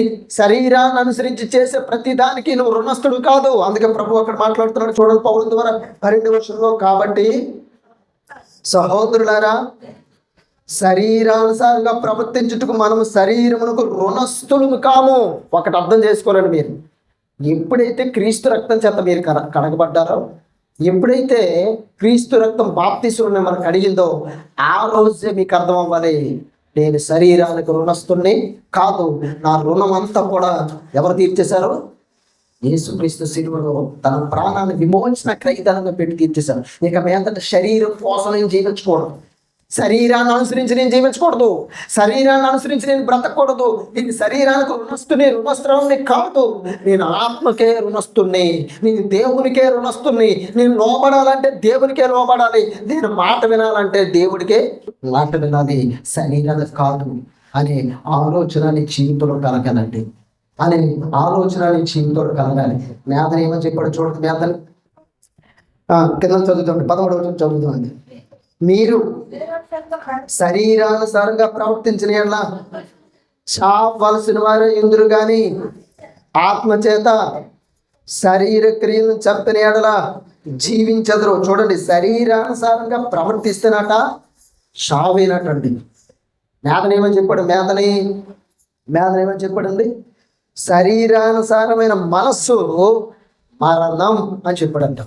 అనుసరించి చేసే ప్రతి దానికి నువ్వు రుణస్థుడు కాదు. అందుకే ప్రభు అక్కడ మాట్లాడుతున్నాడు చూడండి, పౌలు ద్వారా 12వ వచనంలో, కాబట్టి సహోదరులారా శరీరానుసారంగా ప్రవర్తించుటకు మనము శరీరమునకు రుణస్థులము కాము. ఒకటి అర్థం చేసుకోవాలండి మీరు. ఎప్పుడైతే క్రీస్తు రక్తం చేత మీరు కడగబడ్డారో, ఎప్పుడైతే క్రీస్తు రక్తం బాప్తిస్మం మనకు అడిగిందో ఆ రోజే మీకు అర్థం అవ్వాలి, నేను శరీరానికి రుణస్తుని కాదు. నా రుణం అంతా కూడా ఎవరు తీర్చేశారు? యేసుక్రీస్తు శిలువలో తన ప్రాణాన్ని విమోచన క్రయధనంగా పెట్టి తీర్చేశారు. ఇక ఏంటంటే శరీరం కోసం నేను జీవించకూడదు, శరీరాన్ని అనుసరించి నేను జీవించకూడదు, శరీరాన్ని అనుసరించి నేను బ్రతకూడదు. నేను శరీరానికి రుణస్తుని కాదు. నేను ఆత్మకే రుణస్తుని, నేను దేవునికే రుణస్తుని. నేను లోబడాలంటే దేవునికే లోబడాలి, నేను మాట వినాలంటే దేవుడికే మాట వినాలి, శరీరానికి కాదు అనే ఆలోచన నీ జీవితంలో కలగాలండి. కలగాలి. మేధని ఏమని చెప్పాడు చూడండి. మేధని కింద చదువుతాండి, 13వ వచనం చదువుతామండి. మీరు శరీరానుసారంగా ప్రవర్తించిన యెడల చావలసిన వారే ఇందురు కానీ ఆత్మచేత శరీర క్రియలను చంపిన యెడల జీవించదురు. చూడండి, శరీరానుసారంగా ప్రవర్తిస్తున్నట చావేనటండి. మేధని ఏమని చెప్పాడు? మేధని ఏమని చెప్పాడండి? శరీరానుసారమైన మనస్సు మరణం అని చెప్పాడంట.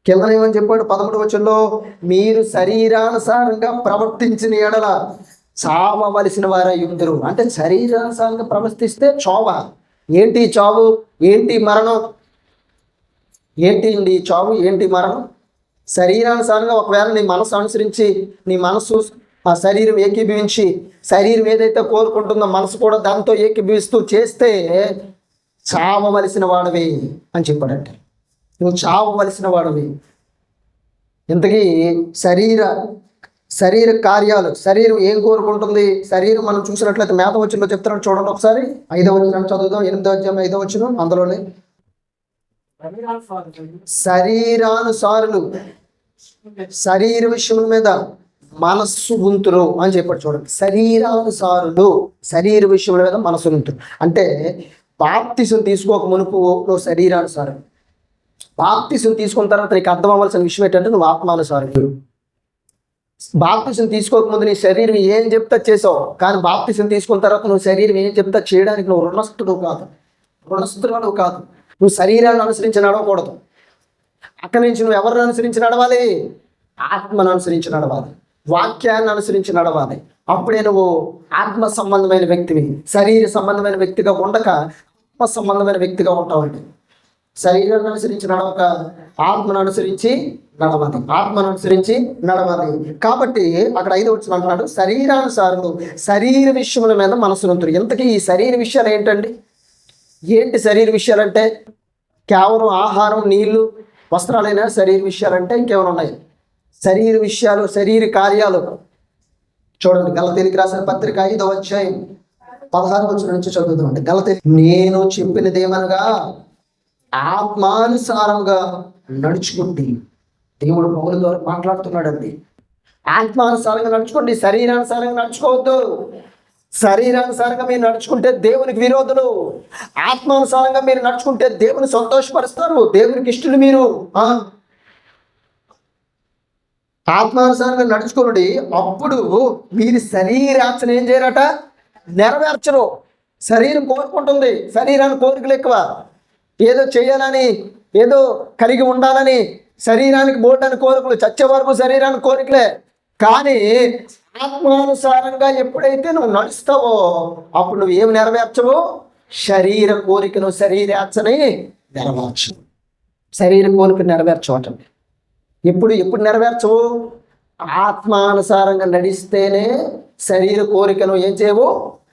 కింద ఏమని చెప్పాడు 11వ వచనంలో, మీరు శరీరానుసారంగా ప్రవర్తించిన ఎడల చావవలసిన వారై ఉందరు. అంటే శరీరానుసారంగా ప్రవర్తిస్తే చావ. ఏంటి చావు, ఏంటి మరణం, ఏంటి చావు, ఏంటి మరణం? శరీరానుసారంగా ఒకవేళ నీ మనసు అనుసరించి, నీ మనసు ఆ శరీరం ఏకీభవించి, శరీరం ఏదైతే కోరుకుంటుందో మనసు కూడా దాంతో ఏకీభవిస్తూ చేస్తే చావవలసిన వాడవి అని చెప్పాడంటే. నువ్వు చావవలసిన వాడవి. ఇంతకీ శరీర కార్యాలు, శరీరం ఏం కోరుకుంటుంది? శరీరం మనం చూసినట్లయితే మేత వచనంలో చెప్తున్నాడు చూడండి ఒకసారి. 5వ వచనం చదువుదాం. 8వ అధ్యాయం 5వ వచనం. అందులోనే శరీరానుసారులు శరీర విషయం మీద మనస్సు ఉంతురు అని చెప్పాడు చూడండి. శరీరానుసారులు శరీర విషయం మీద మనస్సు ఉంతురు అంటే బాప్తిసం తీసుకోక మునుపు నువ్వు శరీరానుసారం, బాప్తిసం తీసుకున్న తర్వాత నీకు అర్థం అవ్వాల్సిన విషయం ఏంటంటే నువ్వు ఆత్మానుసారుడు. బాప్తిసం తీసుకోకముందు నీ శరీరం ఏం చెప్తా చేసావు, కానీ బాప్తిసం తీసుకున్న తర్వాత నువ్వు శరీరం ఏం చెప్తా చేయడానికి నువ్వు రుణస్థుడు కాదు. నువ్వు శరీరాన్ని అనుసరించి నడవకూడదు. అక్కడి నుంచి నువ్వు ఎవరిని అనుసరించి నడవాలి? ఆత్మను అనుసరించి నడవాలి, వాక్యాన్ని అనుసరించి నడవాలి. అప్పుడే నువ్వు ఆత్మ సంబంధమైన వ్యక్తివి. శరీర సంబంధమైన వ్యక్తిగా ఉండక ఆత్మ సంబంధమైన వ్యక్తిగా ఉంటావండి. శరీరాన్ని అనుసరించి నడవక ఆత్మను అనుసరించి నడవాలి. కాబట్టి అక్కడ 5వ వచనం అంటున్నాడు, శరీరానుసారులు శరీర విషయముల మీద మనసు ఉంతురు. ఇంతకీ ఈ శరీర విషయాలు ఏంటండి? ఏంటి శరీర విషయాలంటే? కేవలం ఆహారం, నీళ్లు, వస్త్రాలైనా శరీర విషయాలంటే ఇంకేమైనా ఉన్నాయి? శరీర విషయాలు, శరీర కార్యాలు చూడండి. గలతీయులకు రాసిన పత్రిక 5వ అధ్యాయం 16వ వచనం నుంచి చదువుతామండి. నేను చెప్పినదేమనగా ఆత్మానుసారంగా నడుచుకోండి. దేవుడు పౌలు ద్వారా మాట్లాడుతున్నాడండి. ఆత్మానుసారంగా నడుచుకోండి, శరీరానుసారంగా నడుచుకోవద్దు. శరీరానుసారంగా మీరు నడుచుకుంటే దేవునికి విరోధులు, ఆత్మానుసారంగా మీరు నడుచుకుంటే దేవుని సంతోషపరుస్తారు, దేవునికి ఇష్టలు. మీరు ఆత్మానుసారంగా నడుచుకోండి, అప్పుడు మీరు శరీరాచన ఏం చేయరట? నెరవేర్చరు. శరీరం కోరుకుంటుంది, శరీరానికి కోరికలు ఎక్కువ. ఏదో చేయాలని, ఏదో కలిగి ఉండాలని శరీరానికి బోటానికి కోరికలు, చచ్చే వరకు శరీరానికి కోరికలే. కానీ ఆత్మానుసారంగా ఎప్పుడైతే నువ్వు నడుస్తావో అప్పుడు నువ్వు ఏమి నెరవేర్చవు? శరీర కోరికను, శరీరాచని నెరవేర్చు. శరీర కోరికను నెరవేర్చవటం ఎప్పుడు నెరవేర్చవు? ఆత్మానుసారంగా నడిస్తేనే శరీర కోరికను ఏం చేయవు?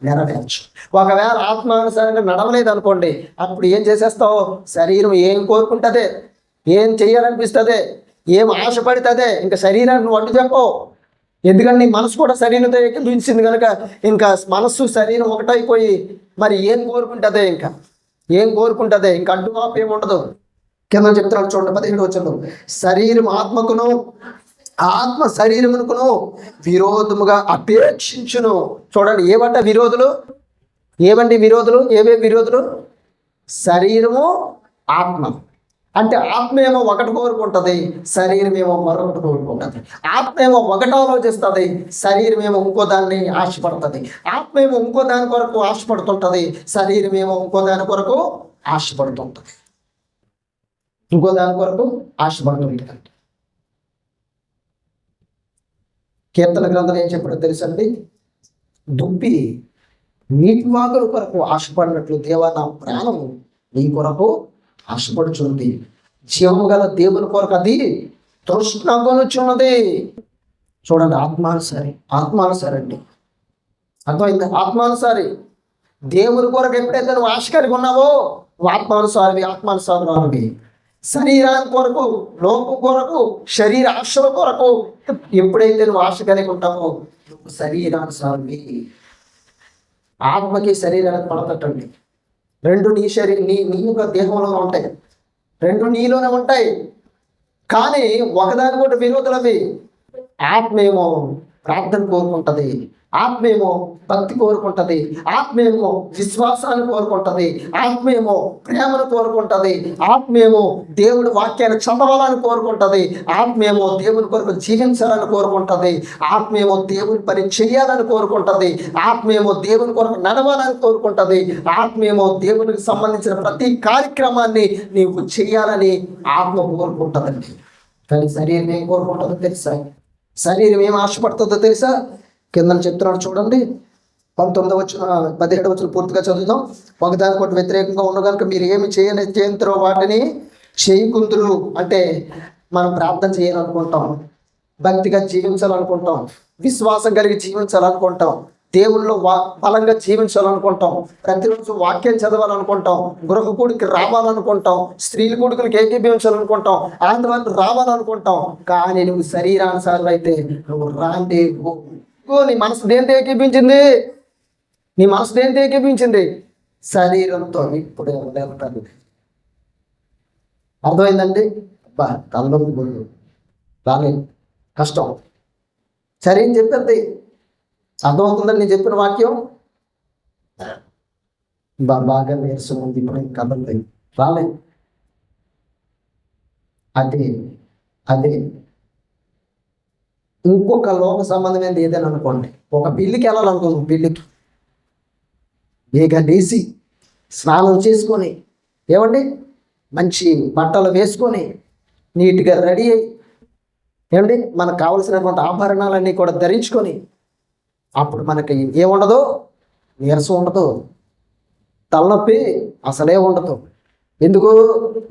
నెరవేర్చు. ఒకవేళ ఆత్మానుసారంగా నడవలేదు అనుకోండి, అప్పుడు ఏం చేసేస్తావు? శరీరం ఏం కోరుకుంటుందే, ఏం చెయ్యాలనిపిస్తుంది, ఏం ఆశపడుతుందే, ఇంకా శరీరాన్ని వంట చెప్పవు. ఎందుకంటే నీ మనసు కూడా శరీరంతో ఎక్కించింది కనుక ఇంకా మనస్సు శరీరం ఒకటైపోయి మరి ఏం కోరుకుంటుందే, ఇంకా అడ్డు ఆపు ఏమి ఉండదు. కింద చెప్తున్నాడు చూడండి 17వ వచనం, శరీరం ఆత్మకును ఆత్మ శరీరమునకును విరోధముగా అపేక్షించును. చూడండి, ఏవంటే విరోధులు? ఏవే విరోధులు? శరీరము, ఆత్మ. అంటే ఆత్మ ఏమో ఒకటి కోరుకుంటుంది, శరీరం ఏమో మరొకటి కోరుకుంటుంది. ఆత్మ ఏమో ఒకటి ఆలోచిస్తుంది, శరీరం ఏమో ఇంకో దాన్ని ఆశపడుతుంది. ఆత్మ ఏమో ఇంకో దాని కొరకు ఆశపడుతుంటుంది, శరీరం ఏమో ఇంకో దాని కొరకు ఆశపడుతుంటుంది. కీర్తన గ్రంథం ఏం చెప్పాడో తెలుసండి? దుప్పి నీటి వాగుల కొరకు ఆశపడినట్లు దేవా నా ప్రాణం నీ కొరకు ఆశపడుచున్నది. జీవము గల దేవుని కొరకు అది తృష్ణగొనుచున్నది. చూడండి, ఆత్మానుసారి అండి. అర్థమైంది? ఆత్మానుసారి. దేవుని కొరకు ఎప్పుడైతే నువ్వు ఆశ కలిగి ఉన్నావో ఆత్మానుసారి. శరీరాన్ని కొరకు, లోకం కొరకు, శరీర ఆశల కొరకు ఎప్పుడైతే నువ్వు ఆశ కలిగి ఉంటావో నువ్వు శరీరానుసారి. ఆత్మకి శరీరానికి పడతట్టండి. రెండు నీ యొక్క దేహంలో ఉంటాయి, రెండు నీలోనే ఉంటాయి. కానీ ఒకదాని కూడా విరోధులవి. ఆత్మ ఏమో ప్రార్థన కోరుకుంటుంది, ఆత్మేమో భక్తి కోరుకుంటది, ఆత్మేమో విశ్వాసాన్ని కోరుకుంటది, ఆత్మేమో ప్రేమను కోరుకుంటది, ఆత్మేమో దేవుడి వాక్యాన్ని చదవాలని కోరుకుంటది, ఆత్మేమో దేవుని కొరకు జీవించాలని కోరుకుంటది, ఆత్మేమో దేవుని పని చేయాలని కోరుకుంటది, ఆత్మేమో దేవుని కొరకు నడవాలని కోరుకుంటది, ఆత్మేమో దేవునికి సంబంధించిన ప్రతి కార్యక్రమాన్ని నీవు చేయాలని ఆత్మ కోరుకుంటదండి. కానీ శరీరం ఏం కోరుకుంటుందో తెలుసా? శరీరం ఏం ఆశపడుతుందో తెలుసా? కింద చెప్తున్నాడు చూడండి, 17 పూర్తిగా చదువుదాం. ఒకదానికొకటి వ్యతిరేకంగా ఉన్న కనుక మీరు ఏమి చేయంతరో వాటిని చేయకుందురు. అంటే మనం ప్రార్థన చేయాలనుకుంటాం, భక్తిగా జీవించాలనుకుంటాం, విశ్వాసం కలిగి జీవించాలనుకుంటాం, దేవుళ్ళు బలంగా జీవించాలనుకుంటాం, ప్రతిరోజు వాక్యం చదవాలనుకుంటాం, గృహ కూడికి రావాలనుకుంటాం, స్త్రీల కూడికలకు ఏకీభవించాలనుకుంటాం, ఆందోళన రావాలనుకుంటాం. కానీ నువ్వు శరీరానుసారం అయితే నువ్వు రాండి. నీ మనసు దేంతో ఏకీపించింది? నీ మనసు దేంతో ఏకీపించింది? శరీరంతో. ఇప్పుడు ఎవరు అర్థమైందండి? తల్లం రాని కష్టం. శరీరం చెప్పేది అర్థమవుతుందని నేను చెప్పిన వాక్యం బాగా నీరసం ఉంది, ఇప్పుడు కదండి రాలే. అదే ఇంకొక లోక సంబంధమైనది ఏదైనా అనుకోండి, ఒక పెళ్ళికి వెళ్ళాలనుకోండి, పెళ్ళికి ఏగా లేచి స్నానం చేసుకొని ఏమండి మంచి బట్టలు వేసుకొని నీట్గా రెడీ అయ్యి ఏమండి మనకు కావలసినటువంటి ఆభరణాలన్నీ కూడా ధరించుకొని అప్పుడు మనకి ఏముండదు, నీరసం ఉండదు, తలనొప్పి అసలే ఉండదు. ఎందుకు?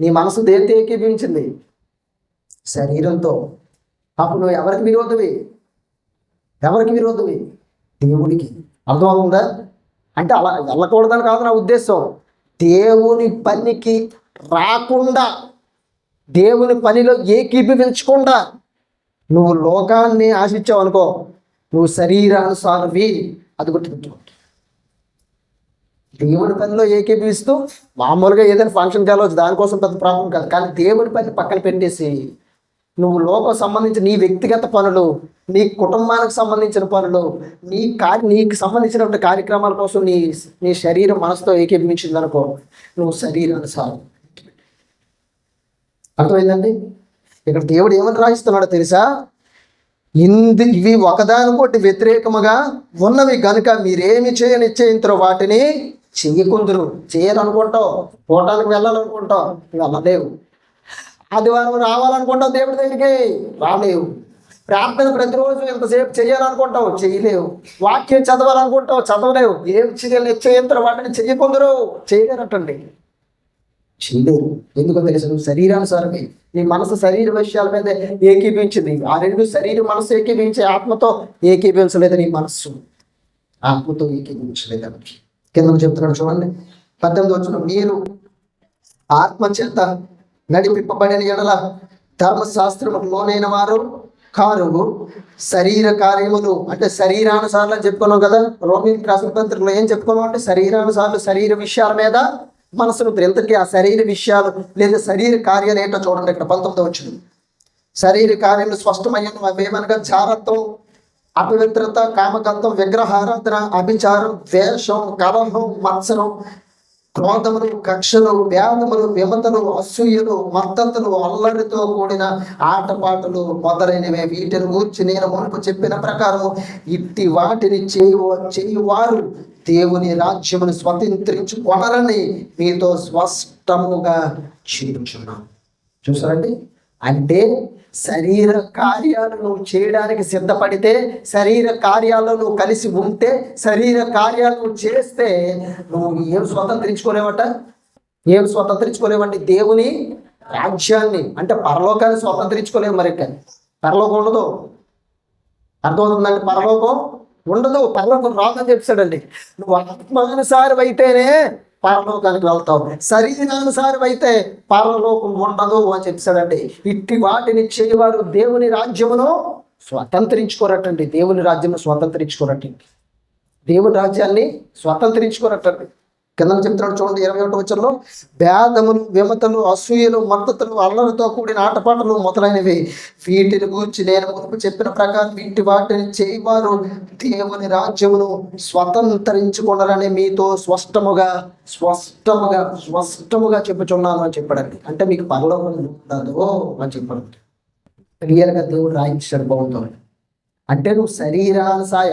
నీ మనసు దేంతో ఏకీభవించింది? శరీరంతో. అప్పుడు నువ్వు ఎవరికి విరోధవి? దేవుడికి. అర్థమవుతుందా? అంటే అలా వెళ్ళకూడదని కాదు నా ఉద్దేశం. దేవుని పనికి రాకుండా, దేవుని పనిలో ఏకీభవించకుండా నువ్వు లోకాన్ని ఆశించావు అనుకో, నువ్వు శరీరానుసారవి. అది గుర్తుపెట్టుకో. దేవుని పనిలో ఏకీభవిస్తూ మామూలుగా ఏదైనా ఫంక్షన్కి వెళ్ళవచ్చు, దానికోసం పెద్ద ప్రాబ్లం కాదు. కానీ దేవుని పని పక్కన పెట్టేసి నువ్వు లోకం సంబంధించిన నీ వ్యక్తిగత పనులు, నీ కుటుంబానికి సంబంధించిన పనులు, నీకు సంబంధించినటువంటి కార్యక్రమాల కోసం నీ శరీరం మనసుతో ఏకీభవించింది అనుకో, నువ్వు శరీరానుసారం. అర్థమైందండి? ఇక్కడ దేవుడు ఏమని రాయిస్తున్నాడో తెలుసా? ఇవి ఒకదానికొకటి వ్యతిరేకముగా ఉన్నవి గనుక మీరేమి నిశ్చయించరో వాటిని చెయ్యకుందరు. చేయాలనుకుంటావు, పోవటానికి వెళ్ళాలనుకుంటావు, వెళ్ళలేవు. ఆదివారం రావాలనుకుంటావు, దేవుడి దగ్గరికి రాలేవు. ప్రార్థన ప్రతిరోజు ఎంతసేపు చేయాలనుకుంటావు, చేయలేవు. వాక్యం చదవాలనుకుంటావు, చదవలేవు. ఏం నిశ్చయించరో వాటిని చెయ్యకుందరు. చేయలేరటండి, చేయలేరు. ఎందుకో తెలుసు? శరీరానుసారమే. నీ మనసు శరీర విషయాల మీద ఏకీభించింది. ఆ రెండు శరీరం మనసు ఏకీభించే, ఆత్మతో ఏకీభించలేదు. నీ మనస్సు ఆత్మతో ఏకీభించలేదు. కింద చెప్తున్నాడు చూడండి, 18 మీరు ఆత్మచేత నడిపింపబడిన ఎడల ధర్మశాస్త్రముకు లోనైన వారు కారు. శరీర కార్యములు అంటే శరీరానుసార్లు అని చెప్పుకున్నాం కదా. రోమిలకు రాసిన పత్రికలో ఏం చెప్పుకున్నాం అంటే శరీరానుసార్లు, శరీర విషయాల మీద మనసును. ఎంతకీ ఆ శరీర విషయాలు లేదా శరీర కార్యాలు ఏంటో చూడండి. ఇక్కడ 19 శరీర కార్యాలు స్పష్టమయ్యాను. అవేమనగా జారత్వం, అపవిత్రత, కామకత్వం, విగ్రహారాధన, అభిచారం, ద్వేషం, కలహం, మత్సరం, క్రోధములు, కక్షలు, వ్యాధములు, విమతలు, అసూయలు, మత్తతులు, అల్లరితో కూడిన ఆటపాటలు మొదలైనవి. వీటిని గూర్చి నేను మునుపు చెప్పిన ప్రకారము ఇట్టి వాటిని చేయువారు దేవుని రాజ్యమును స్వతంత్రించుకొనరని మీతో స్పష్టముగా చెప్పుచున్నాను. చూసారండి? అంటే శరీర కార్యాలు నువ్వు చేయడానికి సిద్ధపడితే, శరీర కార్యాల్లో నువ్వు కలిసి ఉంటే, శరీర కార్యాలు నువ్వు చేస్తే నువ్వు ఏం స్వతంత్రించుకోలేవండి? దేవుని రాజ్యాన్ని అంటే పరలోకాన్ని స్వతంత్రించుకోలేవు. మరి పరలోకం ఉండదు. అర్థమవుతుందండి? పరలోకం ఉండదు. పరలోకం రాదని చెప్పాడండి. నువ్వు ఆత్మానుసారం అయితేనే పరలోకానికి వెళ్తావు, శరీరానుసారం అయితే పరలోకం ఉండదు అని చెప్పాడండి. ఇట్టి వాటిని చేయవారు దేవుని రాజ్యమును స్వతంత్రించుకోరటండి. దేవుని రాజ్యమును స్వతంత్రించుకోరటండి. దేవుని రాజ్యాన్ని స్వతంత్రించుకోరటండి. కింద చెప్తున్నాడు చూడండి 21వ వచనంలో, భేదములు, విమతలు, అసూయలు, మద్దతులు, అల్లరితో కూడిన ఆటపాటలు మొదలైనవి, వీటిని గురించి నేను మునుపు చెప్పిన ప్రకారం వాటిని చేయవారు దేవుని రాజ్యమును స్వతంత్రించుకున్నారని మీతో స్పష్టముగా చెప్పుచున్నాను అని చెప్పాడండి. అంటే మీకు పరలోకం ఉండదు అని చెప్పాడు. క్లియర్గా దేవుడు రాయించాడు. బాగుంటుంది. అంటే నువ్వు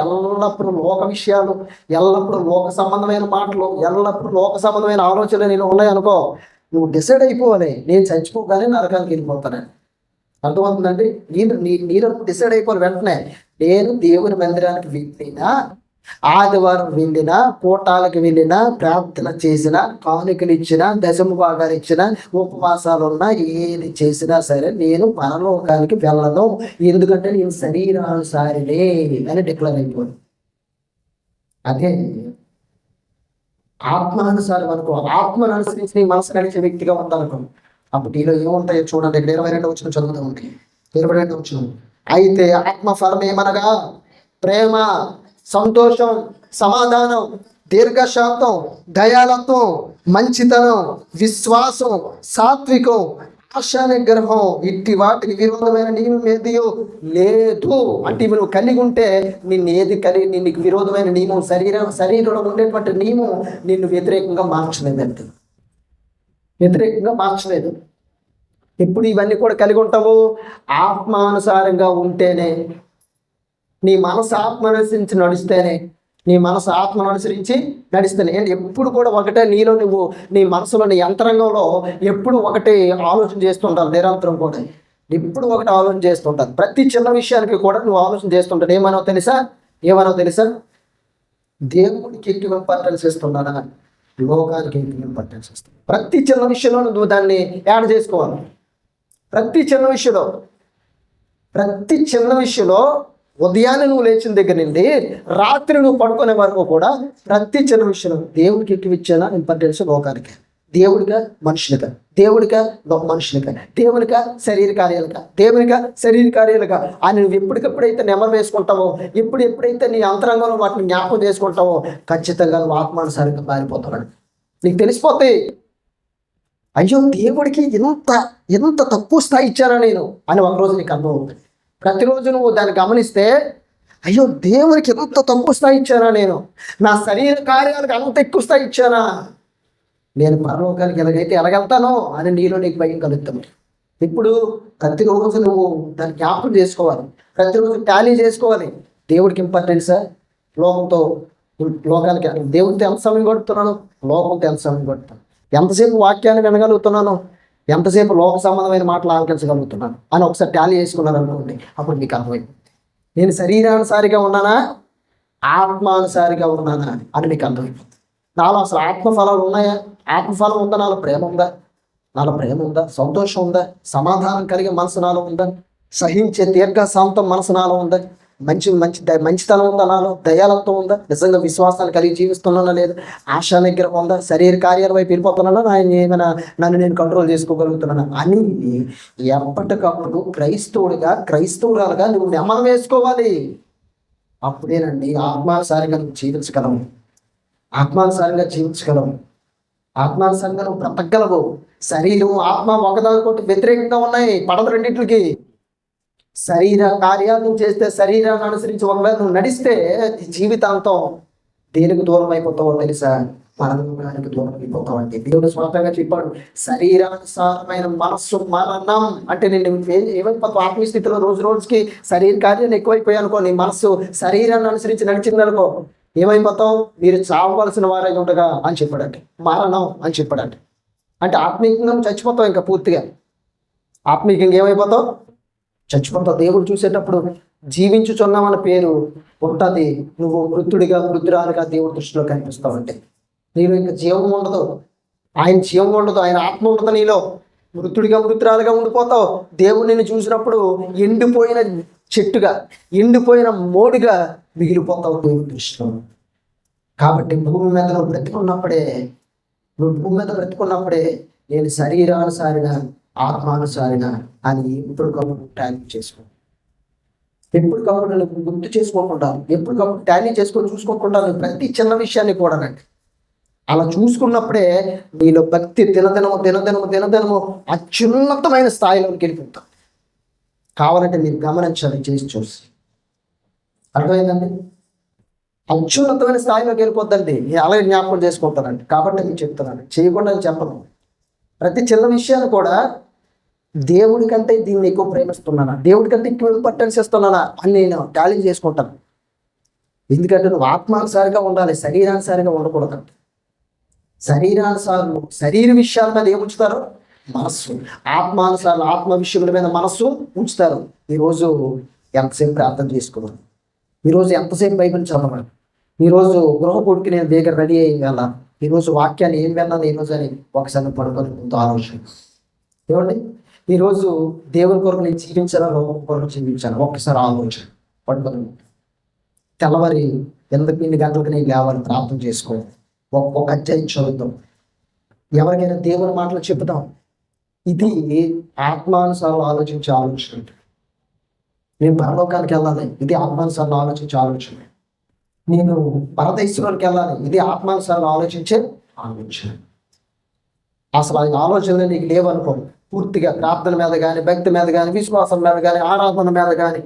ఎల్లప్పుడూ లోక విషయాలు, ఎల్లప్పుడూ లోక సంబంధమైన మాటలు, ఎల్లప్పుడూ లోక సంబంధమైన ఆలోచనలు నేను ఉన్నాయనుకో, నువ్వు డిసైడ్ అయిపోవాలి, నేను చచ్చిపోగానే నరకానికి వెళ్ళిపోతానని. అర్థమవుతుందండి? నేను డిసైడ్ అయిపోవాలి వెంటనే. నేను దేవుని మందిరానికి వెళ్ళినా, ఆదివారం వెళ్ళినా, కూటాలకు వెళ్ళినా, ప్రార్థన చేసినా, కానుకలు ఇచ్చినా, దశమ భాగాలు ఇచ్చినా, ఉపవాసాలు ఉన్నా, ఏది చేసినా సరే నేను పరలోకానికి వెళ్ళను. ఎందుకంటే నేను శరీరానుసారినే అని డిక్లేర్ అయిపోయింది. అదే ఆత్మానుసారం అనుకో. ఆత్మను అనుసరించి నీ మనసు నడిచే వ్యక్తిగా ఉండాలనుకో. అప్పుడు నీలో ఏముంటాయో చూడండి. ఇక్కడ 22వ వచనం చదువుతూ ఉంటే 22వ వచనం, అయితే ఆత్మఫలం ఏమనగా ప్రేమ, సంతోషం, సమాధానం, దీర్ఘశాంతం, దయాళత్వం, మంచితనం, విశ్వాసం, సాత్వికం, ఆశా నిగ్రహం, ఇట్టి వాటికి విరోధమైన నియమం ఏదియో లేదు. అంటే ఇవి నువ్వు కలిగి ఉంటే నీకు విరోధమైన నియమం, శరీరంలో ఉండేటువంటి నియమం నిన్ను వ్యతిరేకంగా మార్చలేదు. ఎప్పుడు ఇవన్నీ కూడా కలిగి ఉంటావు? ఆత్మానుసారంగా ఉంటేనే. నీ మనసు ఆత్మను అనుసరించి నడిస్తేనే. ఏంటి ఎప్పుడు కూడా ఒకటే నీలో నువ్వు, నీ మనసులో, నీ యంత్రాంగంలో ఎప్పుడు ఒకటి ఆలోచన చేస్తుంటావు. నిరంతరం కూడా ఎప్పుడు ఒకటి ఆలోచన చేస్తుంటాను. ప్రతి చిన్న విషయానికి కూడా నువ్వు ఆలోచన చేస్తుంటావు. ఏమనో తెలుసా? దేవుడికి ఎక్కువ ఇంపార్టెన్స్ ఇస్తున్నానా, లోకానికి ఎక్కువ ఇంపార్టెన్స్ ఇస్తాను? ప్రతి చిన్న విషయంలో నువ్వు దాన్ని యాడ్ చేసుకోవాలి. ప్రతి చిన్న విషయంలో ఉదయాన్నే నువ్వు లేచిన దగ్గర నుండి రాత్రి నువ్వు పడుకునే వరకు కూడా ప్రతి చిన్న విషయం దేవుడికి ఎక్కువ ఇచ్చేనా ఇంపార్టెన్స్? లోకానికి, దేవుడిగా మనుషులుగా, దేవునిగా శరీర కార్యాలుగా అని నువ్వు ఎప్పటికప్పుడైతే నెమరు వేసుకుంటావో, ఎప్పుడైతే నీ అంతరంగంలో వాటిని జ్ఞాపకం చేసుకుంటావో, ఖచ్చితంగా నువ్వు ఆత్మానుసారంగా మారిపోతావు. నీకు తెలిసిపోతాయి, అయ్యో దేవుడికి ఎంత తక్కువ స్థాయి ఇచ్చానా నేను అని ఒకరోజు నీకు అర్థం అవుతుంది. ప్రతిరోజు నువ్వు దాన్ని గమనిస్తే, అయ్యో దేవుడికి ఎంత తక్కువ స్థాయి ఇచ్చానా నేను, నా శరీర కార్యాలకు అంత ఎక్కువ స్థాయి ఇచ్చానా, నేను పరలోకానికి ఎలాగెళ్తానో అని నీకు భయం కలుగుతాను. ఇప్పుడు ప్రతిరోజు నువ్వు దాన్ని జ్ఞాపకం చేసుకోవాలి, ప్రతిరోజు టాలీ చేసుకోవాలి. దేవుడికి ఇంపార్టెన్సా, లోకానికి దేవుడితో ఎంత సమయం గడుపుతున్నాను, లోకంతో ఎంత సమయం గడుపుతాను, ఎంతసేపు వాక్యాన్ని వినగలుగుతున్నాను, ఎంతసేపు లోక సంబంధమైన మాటలు ఆలకించగలుగుతున్నాను అని ఒకసారి టాలీ చేసుకున్నాను అనుకోండి. అప్పుడు మీకు అర్థమైంది, నేను శరీరానుసారిగా ఉన్నానా, ఆత్మానుసారిగా ఉన్నానా అని మీకు అర్థమైపోతుంది. నాలో అసలు ఆత్మఫలాలు ఉన్నాయా? ఆత్మఫలం ఉందా? నాలో ప్రేమ ఉందా? సంతోషం ఉందా? సమాధానం కలిగే మనసు నాలో ఉందా? సహించే దీర్ఘశాంతం మనసు నాలో ఉందా? మంచితనం ఉందా? నాలో దయాళత్వం ఉందా? నిజంగా విశ్వాసాన్ని కలిగి జీవిస్తున్నానా లేదా? ఆశా నిగ్రహం ఉందా? శరీర కార్యాల వైపు వెళ్ళిపోతున్నానా? నన్ను నేను కంట్రోల్ చేసుకోగలుగుతున్నానా అని ఎప్పటికప్పుడు క్రైస్తవురాలుగా నువ్వు నెమరు వేసుకోవాలి. అప్పుడేనండి ఆత్మానుసారంగా నువ్వు జీవించగలవు, ఆత్మానుసారంగా నువ్వు బ్రతకగలవు. శరీరం ఆత్మ ఒకదానికొకటి వ్యతిరేకంగా ఉన్నాయి, పడదు రెండింటికి. శరీర కార్యాలను చేస్తే, శరీరాన్ని అనుసరించి ఒకవేళ నువ్వు నడిస్తే జీవితాంతం దేనికి దూరం అయిపోతావో తెలుసా? పరలోకానికి దూరం అయిపోతావు. అంటే దేవుడు స్పష్టంగా చెప్పాడు, శరీరానుసారమైన మనస్సు మరణం. అంటే నేను ఏమైపోతావు? ఆత్మీయస్థితిలో రోజుకి శరీర కార్యాలు ఎక్కువైపోయాయి అనుకో, నీ మనస్సు శరీరాన్ని అనుసరించి నడిచిందనుకో, ఏమైపోతావు? మీరు చావవలసిన వారై ఉండగా అని చెప్పాడంటే, మరణం అని చెప్పాడంటే. అంటే ఆత్మీయంగా చచ్చిపోతావు, ఇంకా పూర్తిగా ఆత్మీయంగా ఏమైపోతావు? చచ్చిపోతావు. దేవుడు చూసేటప్పుడు జీవించుచున్నామన్న పేరు ఉంటుంది, నువ్వు వృద్ధురాలుగా దేవుడి దృష్టిలో కనిపిస్తావు. అంటే నీలో ఇంకా జీవం ఉండదు, ఆయన ఆత్మ ఉండదు నీలో. వృద్ధురాలుగా ఉండిపోతావు. దేవుడు నిన్ను చూసినప్పుడు ఎండిపోయిన చెట్టుగా, ఎండిపోయిన మోడిగా మిగిలిపోతావు దేవుడి దృష్టిలో. కాబట్టి భూమి మీద నువ్వు బ్రతుకున్నప్పుడే నేను శరీరానుసారిగా, ఆత్మానుసారిగా అని ఎప్పటికప్పుడు టాలీ చేసుకో. ఎప్పటికప్పుడు నువ్వు గుర్తు చేసుకోకుండా, ఎప్పటికప్పుడు టాలీ చేసుకొని చూసుకోకుండా ప్రతి చిన్న విషయాన్ని కూడానండి అలా చూసుకున్నప్పుడే నీలో భక్తి దినదినము అత్యున్నతమైన స్థాయిలోకి వెళ్ళిపోతాం. కావాలంటే మీరు గమనించాలి, చేసి చూసి. అర్థమైందండి? అత్యున్నతమైన స్థాయిలోకి వెళ్ళిపోద్దండి. నేను అలాగే జ్ఞాపకం చేసుకుంటానండి. కాబట్టి నేను చెప్తున్నాను, చేయకుండా చెప్పను. ప్రతి చిన్న విషయాన్ని కూడా దేవుడి కంటే దీన్ని ఎక్కువ ప్రేమిస్తున్నానా, దేవుడి కంటే ఎక్కువ ఇంపార్టెన్స్ ఇస్తున్నానా అని నేను టాలీ చేసుకుంటాను. ఎందుకంటే నువ్వు ఆత్మానుసారిగా ఉండాలి, శరీరానుసారిగా ఉండకూడదు. శరీరానుసారులు శరీర విషయాల మీద ఏముంచుతారు? మనస్సు. ఆత్మానుసారులు ఆత్మ విషయముల మీద మనస్సు ఉంచుతారు. ఈరోజు ఎంతసేపు ప్రార్థన చేసుకున్నాను, ఈరోజు ఎంతసేపు బైబిల్ చదవాలి, ఈరోజు గృహపుడికి నేను దగ్గర రెడీ అయ్యి వెళ్ళాను, ఈరోజు వాక్యాన్ని ఏం విన్నాను ఈరోజు అని ఒకసారి పడుకొని కొంత ఆలోచన. ఏమండి, ఈరోజు దేవుని కొరకు నేను జీవించాను, లోకం కొరకు జీవించాను, ఒక్కసారి ఆలోచన పడుకొని. తెల్లవారి ఇన్ని గంటలకు నేను లేవాలి, ప్రార్థన చేసుకోవాలి, ఒక్కొక్క అధ్యాయం చదువుతాం, ఎవరికైనా దేవుని మాటలు చెబుతాం. ఇది ఆత్మానుసారం ఆలోచించే ఆలోచన. నేను పరలోకానికి వెళ్ళాలి, ఇది ఆత్మానుసారం ఆలోచించే ఆలోచన. నేను పరదేశంలోకి వెళ్ళాలి, ఇది ఆత్మానుసారం ఆలోచించే ఆలోచన. అసలు ఆ ఆలోచనలు నీకు లేవనుకో, పూర్తిగా ప్రార్థన మీద కానీ, భక్తి మీద కానీ, విశ్వాసం మీద కానీ, ఆరాధన మీద కానీ,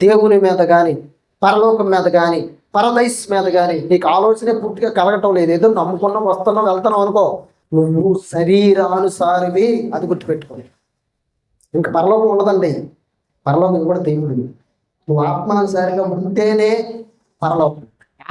దేవుని మీద కానీ, పరలోకం మీద కానీ, పరదైస్ మీద కానీ నీకు ఆలోచన పూర్తిగా కలగటం లేదు. ఏదో నమ్ముకున్నాం, వస్తున్నాం, వెళ్తున్నాం అనుకో, నువ్వు శరీరానుసారివి, అది గుర్తుపెట్టుకోవాలి. ఇంకా పరలోకం ఉండదండి. పరలోకం కూడా దేవుడు. నువ్వు ఆత్మానుసారిగా ఉంటేనే పరలోకం,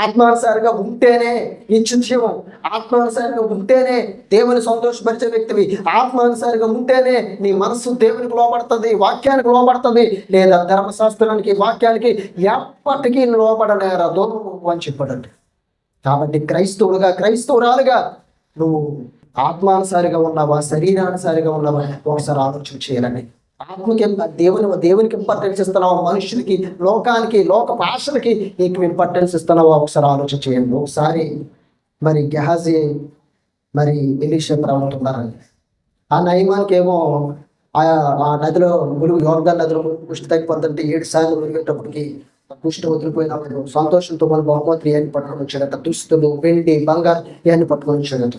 ఆత్మానుసారిగా ఉంటేనే నిత్యజీవం, ఆత్మానుసారిగా ఉంటేనే దేవుని సంతోషపరిచే వ్యక్తివి, ఆత్మానుసారిగా ఉంటేనే నీ మనస్సు దేవునికి లోపడుతుంది, వాక్యానికి లోపడుతుంది. లేదా ధర్మశాస్త్రానికి, వాక్యానికి ఎప్పటికీ లోపడనేరదు అని చెప్పాడండి. కాబట్టి క్రైస్తవురాలుగా నువ్వు ఆత్మానుసారిగా ఉన్నావా, శరీరానుసారిగా ఉన్నావా, ఒకసారి ఆలోచన చేయాలండి. ఆత్మకి దేవునికి ఇంపార్టెన్స్ ఇస్తున్నావా, మనుషులకి, లోకానికి, లోక భాషలకి నీకు ఇంపార్టెన్స్ ఇస్తున్నావా, ఒకసారి ఆలోచన చేయండి. ఒకసారి మరి గెహాజీ మరి ఎలీషా ప్రవక్త ఉన్నారండి. ఆ నయమానికి ఏమో ఆ నదిలో యోర్దాను నదిలో కుష్టి తగ్గిపోతుంటే 7 సార్లు మునిగేటప్పటికి కుష్టి వదిలిపోయినప్పుడు సంతోషంతో మన బహుమతులు ఇవన్నీ పట్టుకొని వచ్చాడట, దుస్తులు, వెండి, బంగారు ఇవన్నీ పట్టుకొని వచ్చాడట.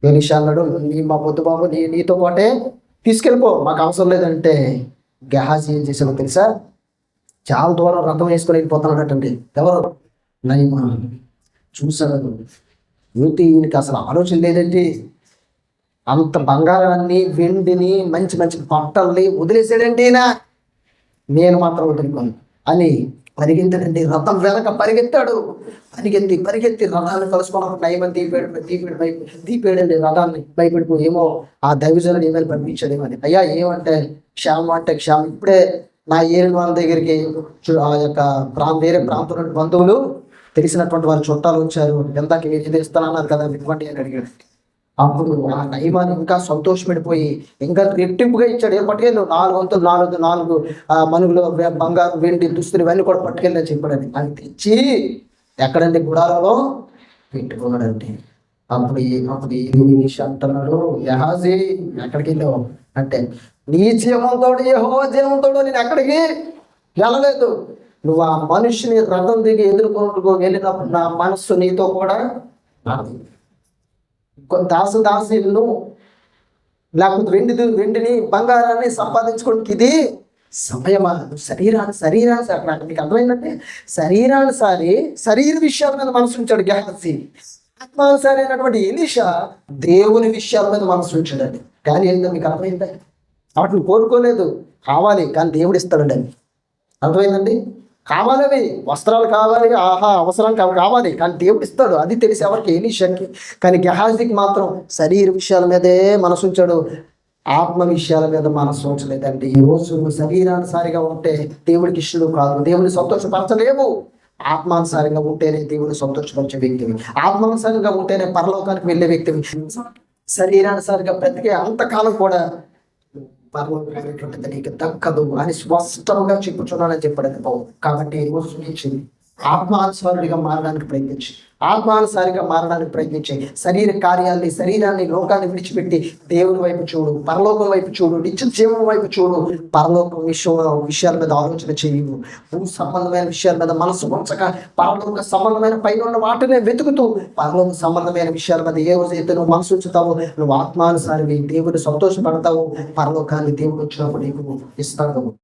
ఎలీషా అన్నాడు, మా పొద్దు బాబు నీతో పాటే తీసుకెళ్ళిపో, మాకు అవసరం లేదంటే గెహాజీ ఏం చేసాడో తెలుసా? చాలా దూరం రథం వేసుకొని వెళ్ళిపోతున్నాడటండి. ఎవరు? నయమాను. చూసాడు, ఏంటి ఈయనకి అసలు ఆలోచన లేదండి, అంత బంగారాన్ని, వెండిని, మంచి మంచి బట్టల్ని వదిలేసాడండి ఈయన, నేను మాత్రం వదులుకోను అని పరిగెత్తాడండి. రథం వెనక పరిగెత్తాడు, పరిగెత్తి రథాన్ని కలుసుకున్నప్పుడు నయమని దీపాడండి రథాన్ని. భయపడిపోయి ఏమో ఆ దైవజనుడు ఏమైనా పంపించాడేమని. అయ్యా ఏమంటే క్షేమం అంటే క్షేమం, ఇప్పుడే నా ఏలిన వాళ్ళ దగ్గరికి ఆ యొక్క వేరే ప్రాంతం బంధువులు, తెలిసినటువంటి వాళ్ళ చుట్టాలు వచ్చారు, ఎంతక ఏది ఇస్తానన్నారు కదా, ఇవ్వండి అని అడిగాడు. అప్పుడు ఆ నయమాన్ని ఇంకా సంతోషపడిపోయి ఇంకా రెట్టింపుగా ఇచ్చాడు. ఏం పట్టుకెళ్ళు, 4 మనుగులు బంగారు, వెండి, దుస్తులు ఇవన్నీ కూడా పట్టుకెళ్ళని చెప్పాడని. అది తెచ్చి ఎక్కడండి? గుడారంలో పెట్టుకున్నాడండి. అప్పుడు అంటున్నాడు, గెహాజీ ఎక్కడికి వెళ్ళావు అంటే, నీ జీవంతోడు, యెహోవా జీవంతోడు నేను ఎక్కడికి వెళ్ళలేదు. నువ్వు ఆ మనిషిని రథం దిగి ఎదుర్కొంటూ వెళ్ళినప్పుడు నా మనస్సు నీతో కూడా దాసుదాసీలను లేకపోతే వెండిని, బంగారాన్ని సంపాదించుకోవడానికి ఇది సమయమా? శరీరాన్ని అక్కడ మీకు అర్థమైందంటే శరీర విషయాల మీద మనసు ఉంచాడు గెహాజీ. ఆత్మానుసారి అయినటువంటి ఎలీషా దేవుని విషయాల మీద మనసు ఉంచాడండి. కానీ ఏంటో మీకు అర్థమైందా? వాటిని కోరుకోలేదు, కావాలి కానీ దేవుడు ఇస్తాడండి. అని అర్థమైందండి? కావాలవి వస్త్రాలు కావాలి, అవసరానికి అవి కావాలి, కానీ దేవుడు ఇస్తాడు. అది తెలిసి ఎవరికి? ఎలీషాకి. కానీ గెహాజీకి మాత్రం శరీర విషయాల మీదే మనసు ఉంచాడు, ఆత్మ విషయాల మీద మనసు ఉంచలేదండి. ఈరోజు శరీరానుసారిగా ఉంటే దేవుడికి ఇష్టడు కాదు, దేవుని సంతోషపరచలేవు. ఆత్మానుసారంగా ఉంటేనే దేవుని సంతోషపరిచే వ్యక్తివి, ఆత్మానుసారంగా ఉంటేనే పరలోకానికి వెళ్ళే వ్యక్తివి. శరీరానుసారిగా బ్రతికే అంతకాలం కూడా పరలోకమైనటువంటిది నీకు దక్కదు అని స్పష్టంగా చెప్పుచున్నానని చెప్పాడు పౌలు. కాబట్టి ఈ రోజు నుంచి ఆత్మానుసారుడిగా మారడానికి ప్రయత్నించి, ఆత్మానుసారిగా మారడానికి ప్రయత్నించి, శరీర కార్యాల్ని, శరీరాన్ని, లోకాన్ని విడిచిపెట్టి దేవుని వైపు చూడు, పరలోకం వైపు చూడు, నిత్య జీవం వైపు చూడు. పరలోకం విషయాల మీద ఆలోచన చేయవు. భూ సంబంధమైన విషయాల మీద మనసు ఉంచక, పరలోక సంబంధమైన పైన ఉన్న వాటినే వెతుకుతూ, పరలోక సంబంధమైన విషయాల మీద ఏ రోజైతే నువ్వు మనసు ఉంచుతావో, నువ్వు ఆత్మానుసారివి, దేవుడు సంతోషపడతావు, పరలోకాన్ని దేవుడు వచ్చినప్పుడు నీకు ఇస్తాడు.